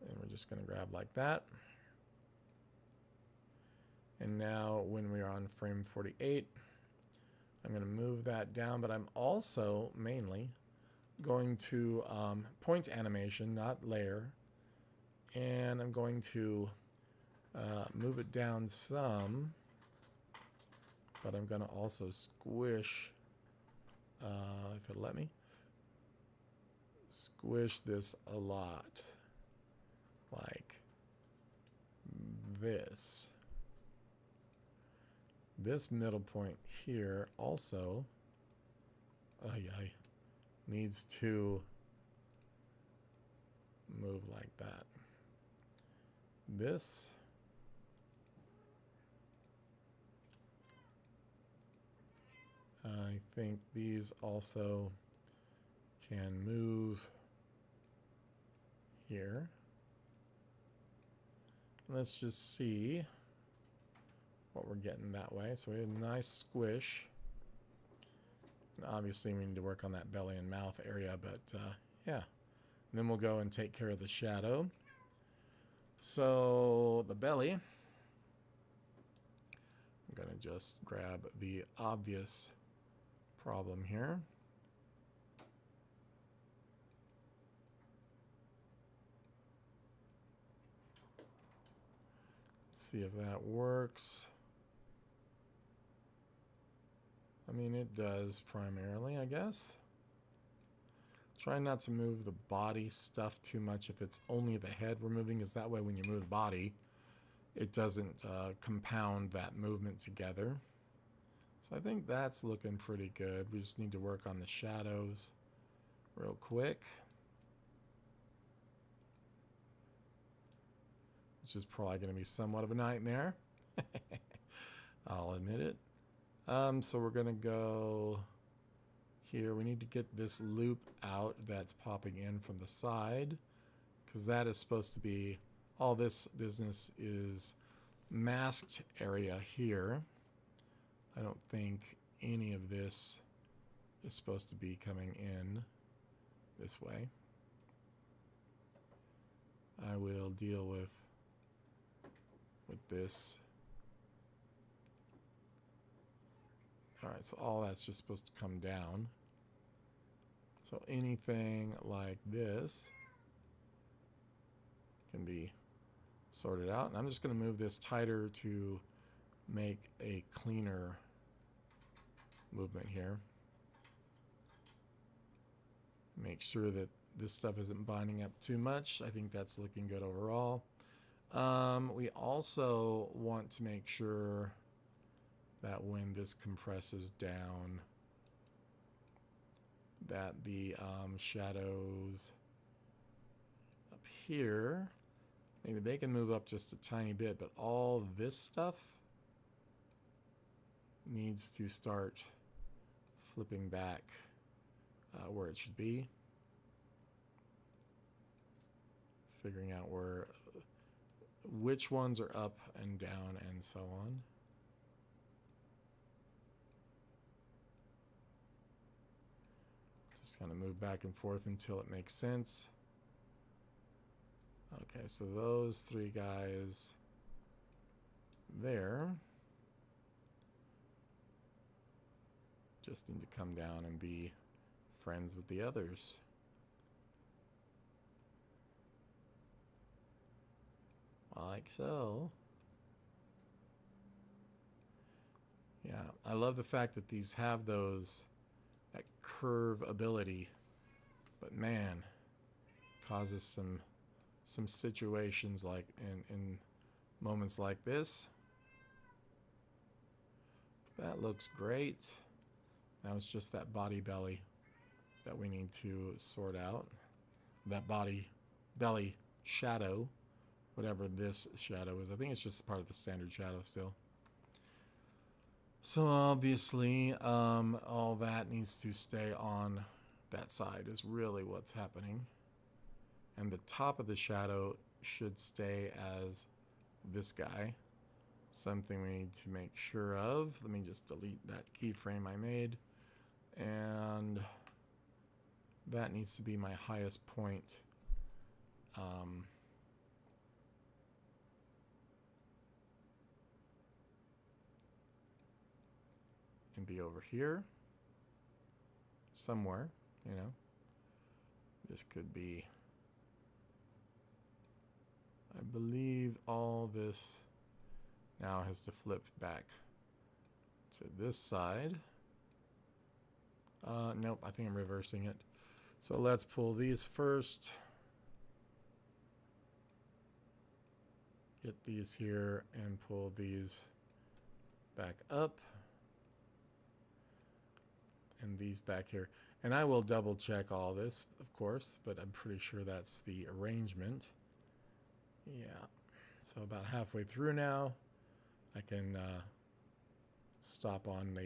And we're just going to grab like that. And now when we are on frame 48, I'm going to move that down, but I'm also mainly going to point animation, not layer. And I'm going to move it down some, but I'm going to also squish, if it'll let me, squish this a lot, like this. This middle point here also needs to move like that. This I think these also can move here. Let's just see what we're getting that way. So we have a nice squish. And obviously we need to work on that belly and mouth area, but yeah. And then we'll go and take care of the shadow. So the belly, I'm going to just grab the obvious problem here. Let's see if that works. I mean, it does primarily, I guess. Try not to move the body stuff too much if it's only the head we're moving, because that way when you move the body, it doesn't compound that movement together. So I think that's looking pretty good. We just need to work on the shadows real quick, which is probably going to be somewhat of a nightmare. I'll admit it. So we're going to go here. We need to get this loop out that's popping in from the side, because that is supposed to be, all this business is masked area here. I don't think any of this is supposed to be coming in this way. I will deal with this. Alright, so all that's just supposed to come down. So anything like this can be sorted out. And I'm just going to move this tighter to make a cleaner movement here. Make sure that this stuff isn't binding up too much. I think that's looking good overall. We also want to make sure that when this compresses down, that the shadows up here, maybe they can move up just a tiny bit, but all this stuff needs to start flipping back where it should be. Figuring out which ones are up and down and so on. Just kind of move back and forth until it makes sense. Okay, so those three guys there just need to come down and be friends with the others. Like so. Yeah, I love the fact that these have that curve ability, but man, causes some situations like in moments like this. That looks great. Now it's just that body belly that we need to sort out. That belly shadow, whatever this shadow is. I think it's just part of the standard shadow still. So obviously, all that needs to stay on that side is really what's happening. And the top of the shadow should stay as this guy. Something we need to make sure of. Let me just delete that keyframe I made. And that needs to be my highest point. And be over here somewhere, you know. This could be, I believe all this now has to flip back to this side. Nope, I think I'm reversing it. So let's pull these first. Get these here and pull these back up. And these back here. And I will double check all this, of course, but I'm pretty sure that's the arrangement. Yeah. So about halfway through now, I can stop on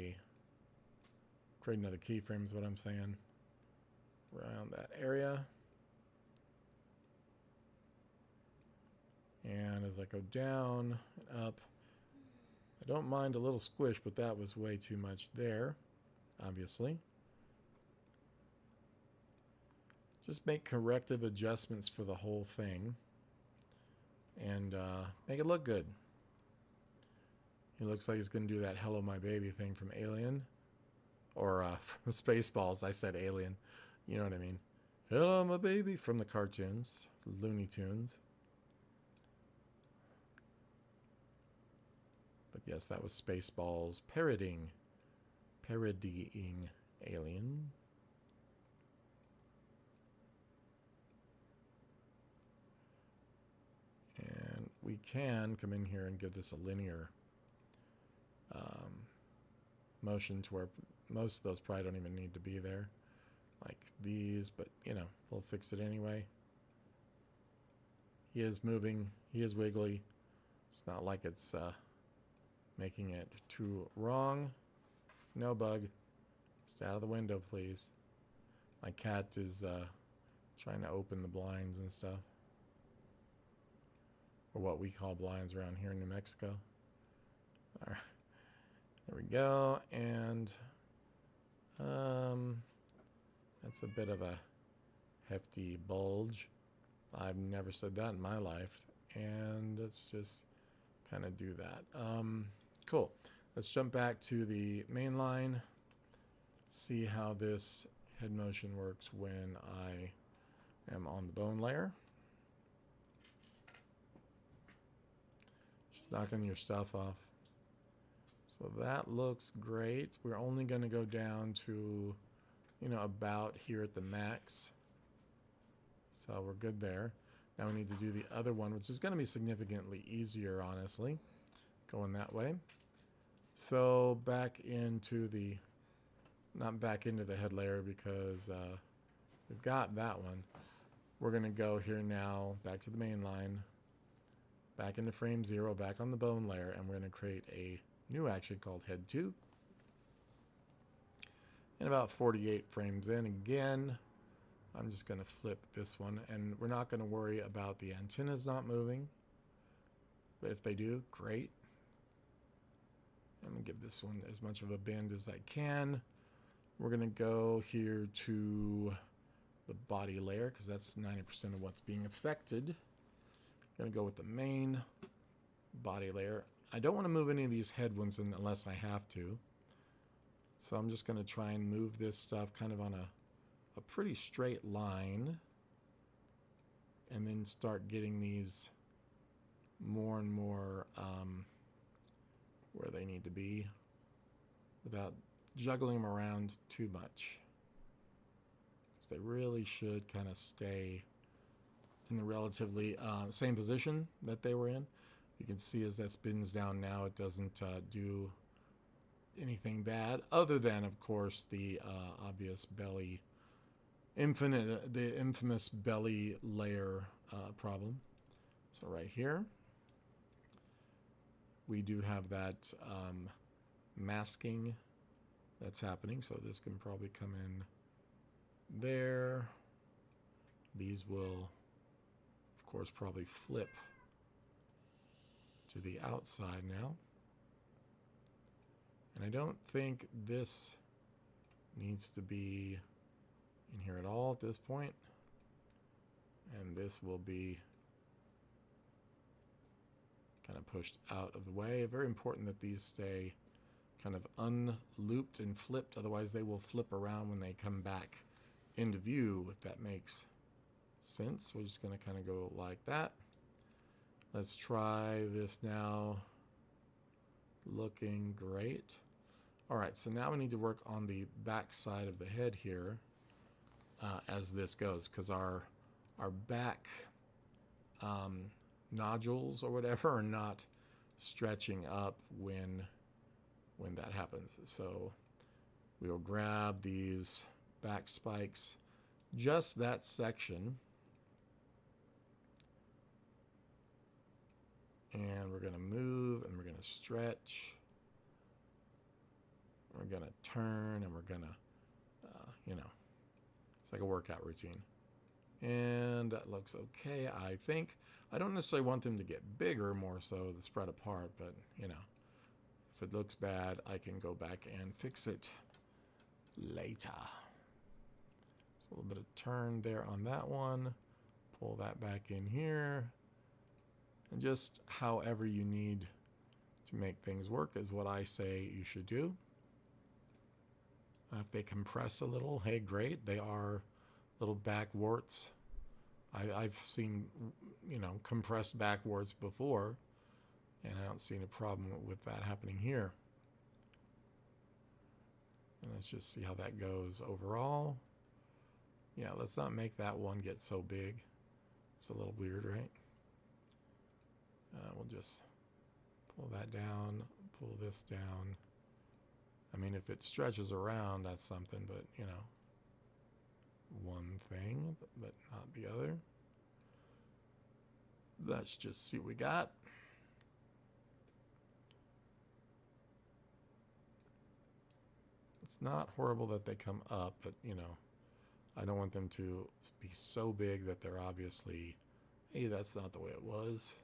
create another keyframe is what I'm saying. Around that area. And as I go down and up, I don't mind a little squish, but that was way too much there. Obviously. Just make corrective adjustments for the whole thing and make it look good. He looks like he's going to do that Hello My Baby thing from Alien or from Spaceballs. I said Alien. You know what I mean. Hello My Baby from the cartoons, Looney Tunes. But yes, that was Spaceballs parodying Alien. And we can come in here and give this a linear motion to where most of those probably don't even need to be there. Like these, but you know, we'll fix it anyway. He is moving, he is wiggly. It's not like it's making it too wrong. No bug. Stay out of the window, please. My cat is trying to open the blinds and stuff. Or what we call blinds around here in New Mexico. All right. There we go. And that's a bit of a hefty bulge. I've never said that in my life. And let's just kind of do that. Cool. Let's jump back to the main line. See how this head motion works when I am on the bone layer. Just knocking your stuff off. So that looks great. We're only going to go down to, you know, about here at the max. So we're good there. Now we need to do the other one, which is going to be significantly easier, honestly, going that way. So back into the, not back into the head layer because we've got that one. We're going to go here now, back to the main line, back into frame 0, back on the bone layer, and we're going to create a new action called head 2. And about 48 frames in again, I'm just going to flip this one, and we're not going to worry about the antennas not moving, but if they do, great. I'm going to give this one as much of a bend as I can. We're going to go here to the body layer because that's 90% of what's being affected. I'm going to go with the main body layer. I don't want to move any of these head ones unless I have to. So I'm just going to try and move this stuff kind of on a pretty straight line. And then start getting these more and more where they need to be without juggling them around too much. Because they really should kind of stay in the relatively same position that they were in. You can see as that spins down now, it doesn't do anything bad, other than, of course, the obvious belly, the infamous belly layer problem. So right here, we do have that masking that's happening. So this can probably come in there. These will, of course, probably flip to the outside now. And I don't think this needs to be in here at all at this point. And this will be kind of pushed out of the way. Very important that these stay kind of unlooped and flipped, otherwise they will flip around when they come back into view, if that makes sense. We're just going to kind of go like that. Let's try this now. Looking great. All right, so now we need to work on the back side of the head here as this goes, because our back nodules or whatever are not stretching up when that happens. So we will grab these back spikes, just that section, and we're going to move and we're going to stretch. We're going to turn and we're going to, you know, it's like a workout routine. And that looks okay, I think. I don't necessarily want them to get bigger, more so the spread apart, but, you know, if it looks bad, I can go back and fix it later. So a little bit of turn there on that one. Pull that back in here. And just however you need to make things work is what I say you should do. If they compress a little, hey, great. They are little back warts. I've seen, you know, compressed back warts before, and I don't see any problem with that happening here. And let's just see how that goes overall. Yeah, let's not make that one get so big. It's a little weird, right? We'll just pull that down, pull this down. I mean, if it stretches around, that's something, but, you know, one thing, but not the other. Let's just see what we got. It's not horrible that they come up, but, you know, I don't want them to be so big that they're obviously, hey, that's not the way it was.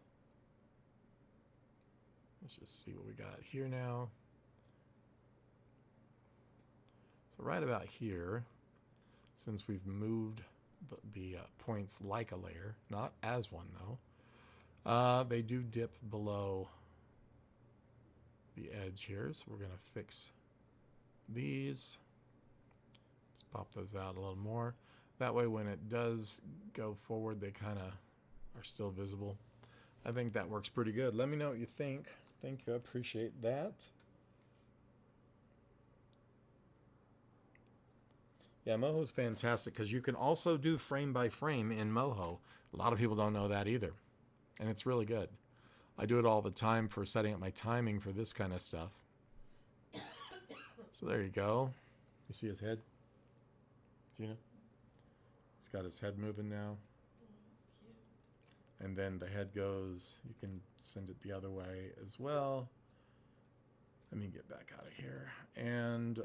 Let's just see what we got here now. So right about here, since we've moved the points like a layer, not as one though, they do dip below the edge here. So we're going to fix these. Let's pop those out a little more. That way when it does go forward, they kind of are still visible. I think that works pretty good. Let me know what you think. Thank you. I appreciate that. Yeah, Moho's fantastic because you can also do frame by frame in Moho. A lot of people don't know that either. And it's really good. I do it all the time for setting up my timing for this kind of stuff. So there you go. You see his head? Tina? He's got his head moving now. And then the head goes, you can send it the other way as well. Let me get back out of here. And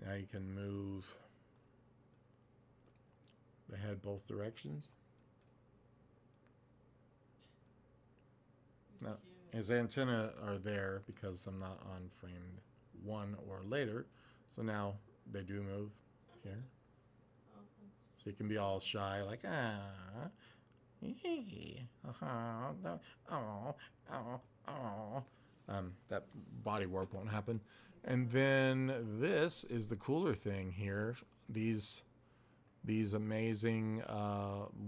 now you can move the head both directions. Now, his antennae are there because I'm not on frame 1 or later. So now they do move here. So you can be all shy, like, that body warp won't happen. And then this is the cooler thing here. These amazing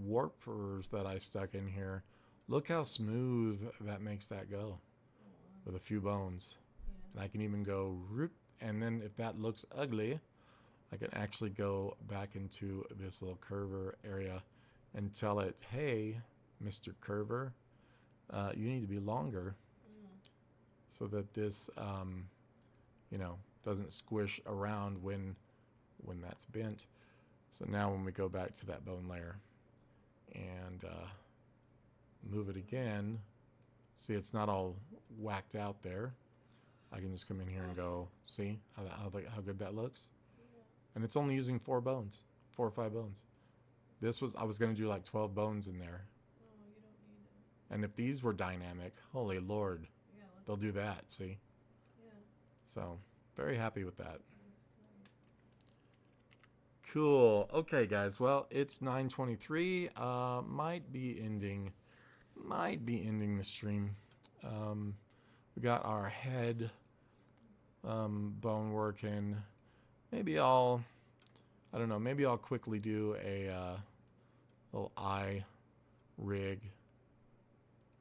warpers that I stuck in here. Look how smooth that makes that go with a few bones. And I can even go root. And then if that looks ugly, I can actually go back into this little curver area and tell it, hey, Mr. Curver, you need to be longer so that this, doesn't squish around when that's bent. So now when we go back to that bone layer and move it again, see it's not all whacked out there. I can just come in here and go, see how good that looks? And it's only using 4 bones, 4 or 5 bones. I was going to do like 12 bones in there. Oh, you don't need it. And if these were dynamic, holy Lord, Yeah, they'll do that, see? yeah, So, very happy with that. that's great. Cool. Okay, guys. Well, it's 9:23. Might be ending the stream. We got our head bone working. Maybe I'll quickly do a little eye rig.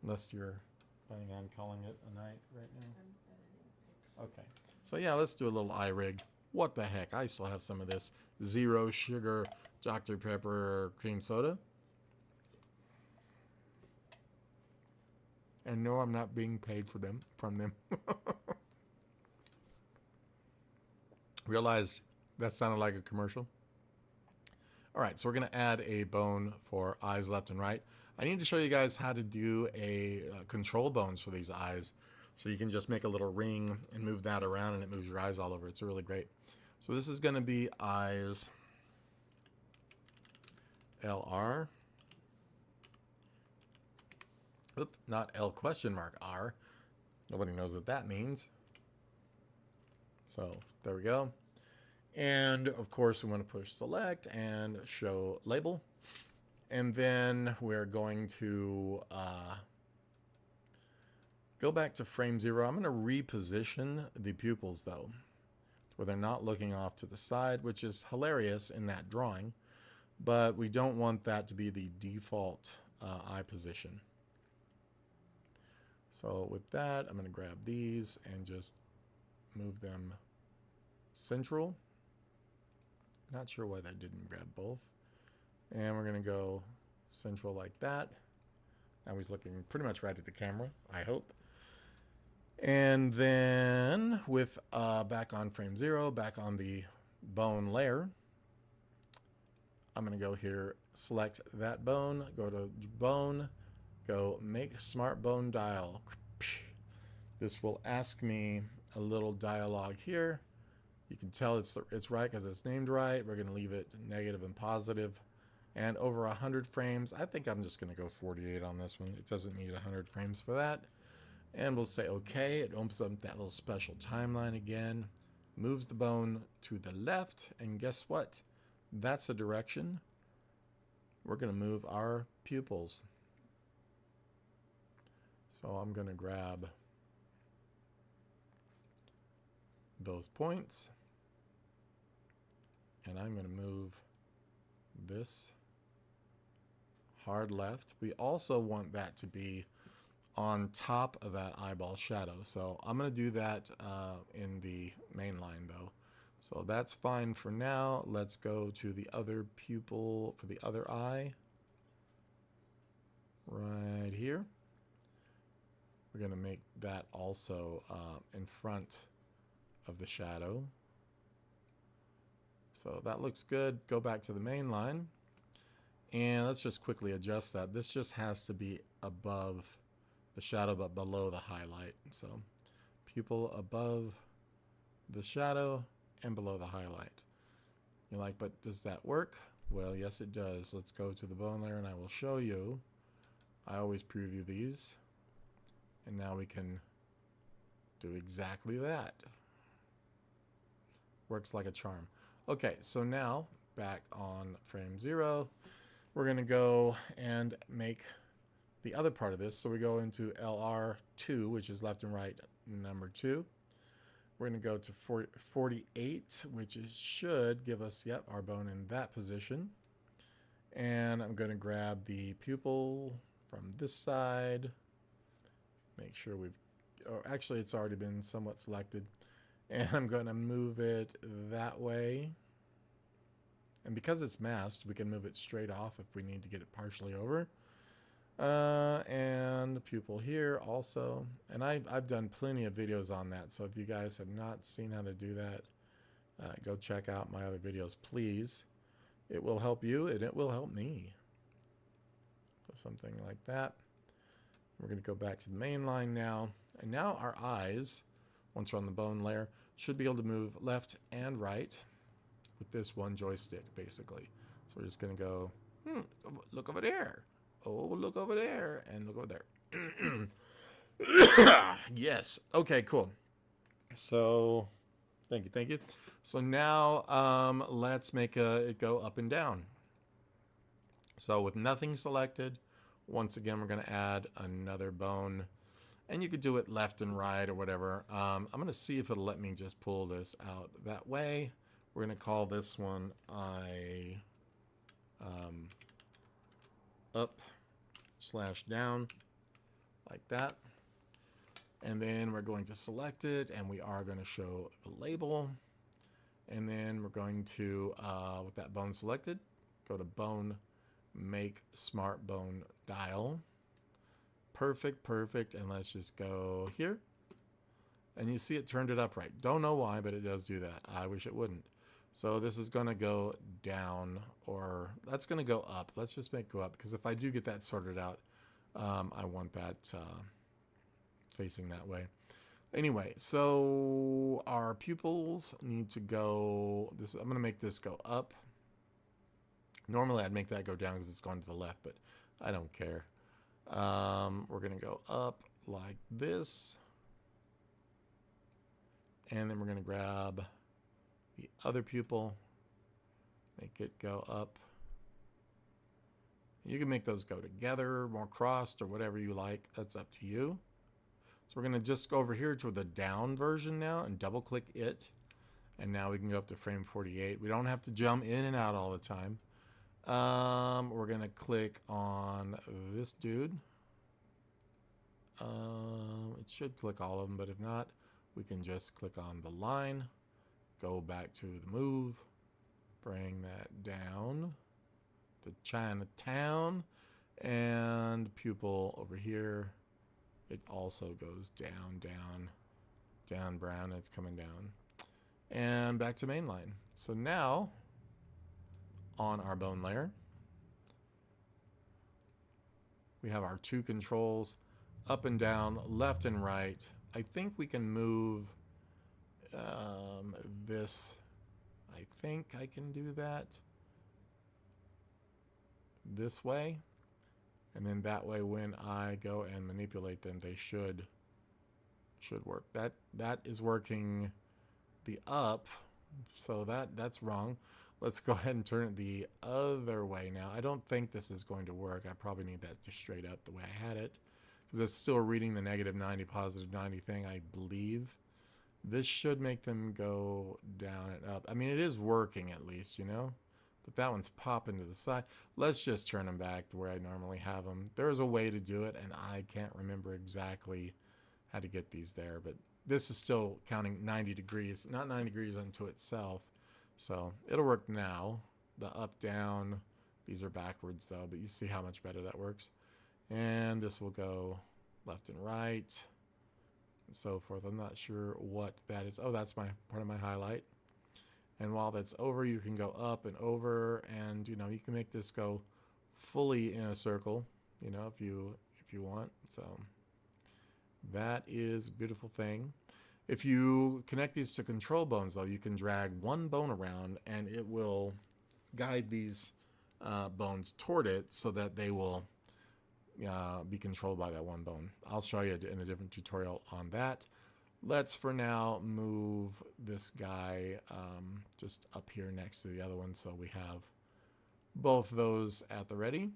Unless you're planning on calling it a night right now. I'm editing pictures. Okay. So yeah, let's do a little eye rig. What the heck? I still have some of this 0 sugar Dr. Pepper cream soda. And no, I'm not being paid from them. Realized that sounded like a commercial. All right, so we're going to add a bone for eyes left and right. I need to show you guys how to do a control bones for these eyes. So you can just make a little ring and move that around and it moves your eyes all over. It's really great. So this is going to be eyes LR. Oop, not L question mark R. Nobody knows what that means. So there we go. And of course we want to push select and show label. And then we're going to go back to frame 0. I'm going to reposition the pupils though, where they're not looking off to the side, which is hilarious in that drawing, but we don't want that to be the default eye position. So with that, I'm going to grab these and just move them central. Not sure why that didn't grab both. And we're going to go central like that. Now he's looking pretty much right at the camera, I hope. And then with back on frame 0, back on the bone layer, I'm going to go here, select that bone, go to bone, go make smart bone dial. This will ask me a little dialogue here. You can tell it's right because it's named right. We're going to leave it negative and positive. And over 100 frames, I think I'm just going to go 48 on this one. It doesn't need 100 frames for that. And we'll say okay. It opens up that little special timeline again. Moves the bone to the left. And guess what? That's the direction we're going to move our pupils. So I'm going to grab those points. And I'm going to move this hard left. We also want that to be on top of that eyeball shadow. So I'm going to do that in the main line though. So that's fine for now. Let's go to the other pupil for the other eye. Right here. We're going to make that also in front of the shadow. So that looks good. Go back to the main line. And let's just quickly adjust that. This just has to be above the shadow but below the highlight. So pupil above the shadow and below the highlight. You're like, but does that work? Well, yes it does. Let's go to the bone layer and I will show you. I always preview these. And now we can do exactly that. Works like a charm. Okay, so now back on frame 0, we're going to go and make the other part of this. So we go into LR2, which is left and right number 2. We're going to go to 48, which should give us, yep, our bone in that position. And I'm going to grab the pupil from this side. Make sure we've, or actually it's already been somewhat selected. And I'm going to move it that way. And because it's masked, we can move it straight off if we need to get it partially over. And pupil here also. And I've done plenty of videos on that. So if you guys have not seen how to do that, go check out my other videos, please. It will help you and it will help me. So something like that. We're going to go back to the main line now. And now our eyes, once we're on the bone layer, should be able to move left and right with this one joystick, basically. So we're just going to go, look over there. Oh, look over there. And look over there. Yes. Okay, cool. So, thank you. So now let's make it go up and down. So with nothing selected, once again, we're going to add another bone. And you could do it left and right or whatever. I'm going to see if it'll let me just pull this out that way. We're going to call this one eye up/down, like that. And then we're going to select it, and we are going to show the label. And then we're going to, with that bone selected, go to bone, make smart bone dial. Perfect. And let's just go here. And you see it turned it up right. Don't know why, but it does do that. I wish it wouldn't. So this is going to go down, or that's going to go up. Let's just make it go up, because if I do get that sorted out, I want that facing that way. Anyway, so our pupils need to go, I'm going to make this go up. Normally I'd make that go down because it's gone to the left, but I don't care. We're going to go up like this. And then we're going to grab the other pupil, make it go up. You can make those go together, more crossed, or whatever you like. That's up to you. So we're going to just go over here to the down version now and double click it. And now we can go up to frame 48. We don't have to jump in and out all the time. We're going to click on this dude. It should click all of them, but if not, we can just click on the line, go back to the move, bring that down to Chinatown, and pupil over here. It also goes down brown. It's coming down. And back to mainline. So now, on our bone layer, we have our two controls, up and down, left and right. I think we can move this. I think I can do that this way. And then that way when I go and manipulate them, they should work. That is working the up, so that's wrong. Let's go ahead and turn it the other way now. I don't think this is going to work. I probably need that just straight up the way I had it, because it's still reading the -90, +90 thing, I believe. This should make them go down and up. I mean, it is working at least, you know? But that one's popping to the side. Let's just turn them back to where I normally have them. There's a way to do it, and I can't remember exactly how to get these there. But this is still counting 90 degrees, not 90 degrees unto itself. So it'll work now. The up, down, these are backwards though, but you see how much better that works. And this will go left and right, and so forth. I'm not sure what that is. Oh, that's my part of my highlight. And while that's over, you can go up and over, and you know, you can make this go fully in a circle, you know, if you want. So that is a beautiful thing. If you connect these to control bones though, you can drag one bone around and it will guide these bones toward it so that they will be controlled by that one bone. I'll show you in a different tutorial on that. Let's for now move this guy just up here next to the other one so we have both those at the ready.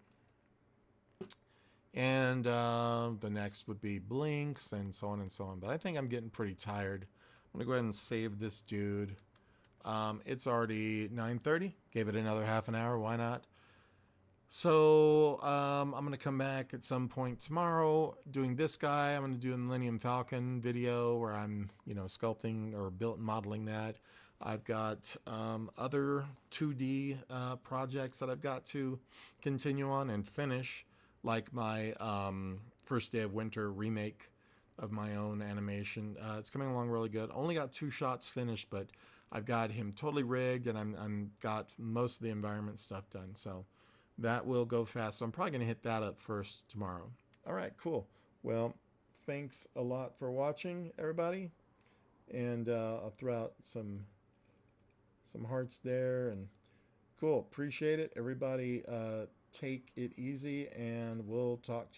And the next would be blinks and so on and so on. But I think I'm getting pretty tired. I'm gonna go ahead and save this dude. It's already 9:30. Gave it another half an hour. Why not? So I'm gonna come back at some point tomorrow doing this guy. I'm gonna do a Millennium Falcon video where I'm, you know, sculpting or modeling that. I've got other 2D projects that I've got to continue on and finish, like my First Day of Winter remake of my own animation. It's coming along really good. Only got 2 shots finished, but I've got him totally rigged, and I'm got most of the environment stuff done. So that will go fast. So I'm probably gonna hit that up first tomorrow. All right, cool. Well, thanks a lot for watching, everybody, and I'll throw out some hearts there, and cool. Appreciate it, everybody. Take it easy, and we'll talk to you.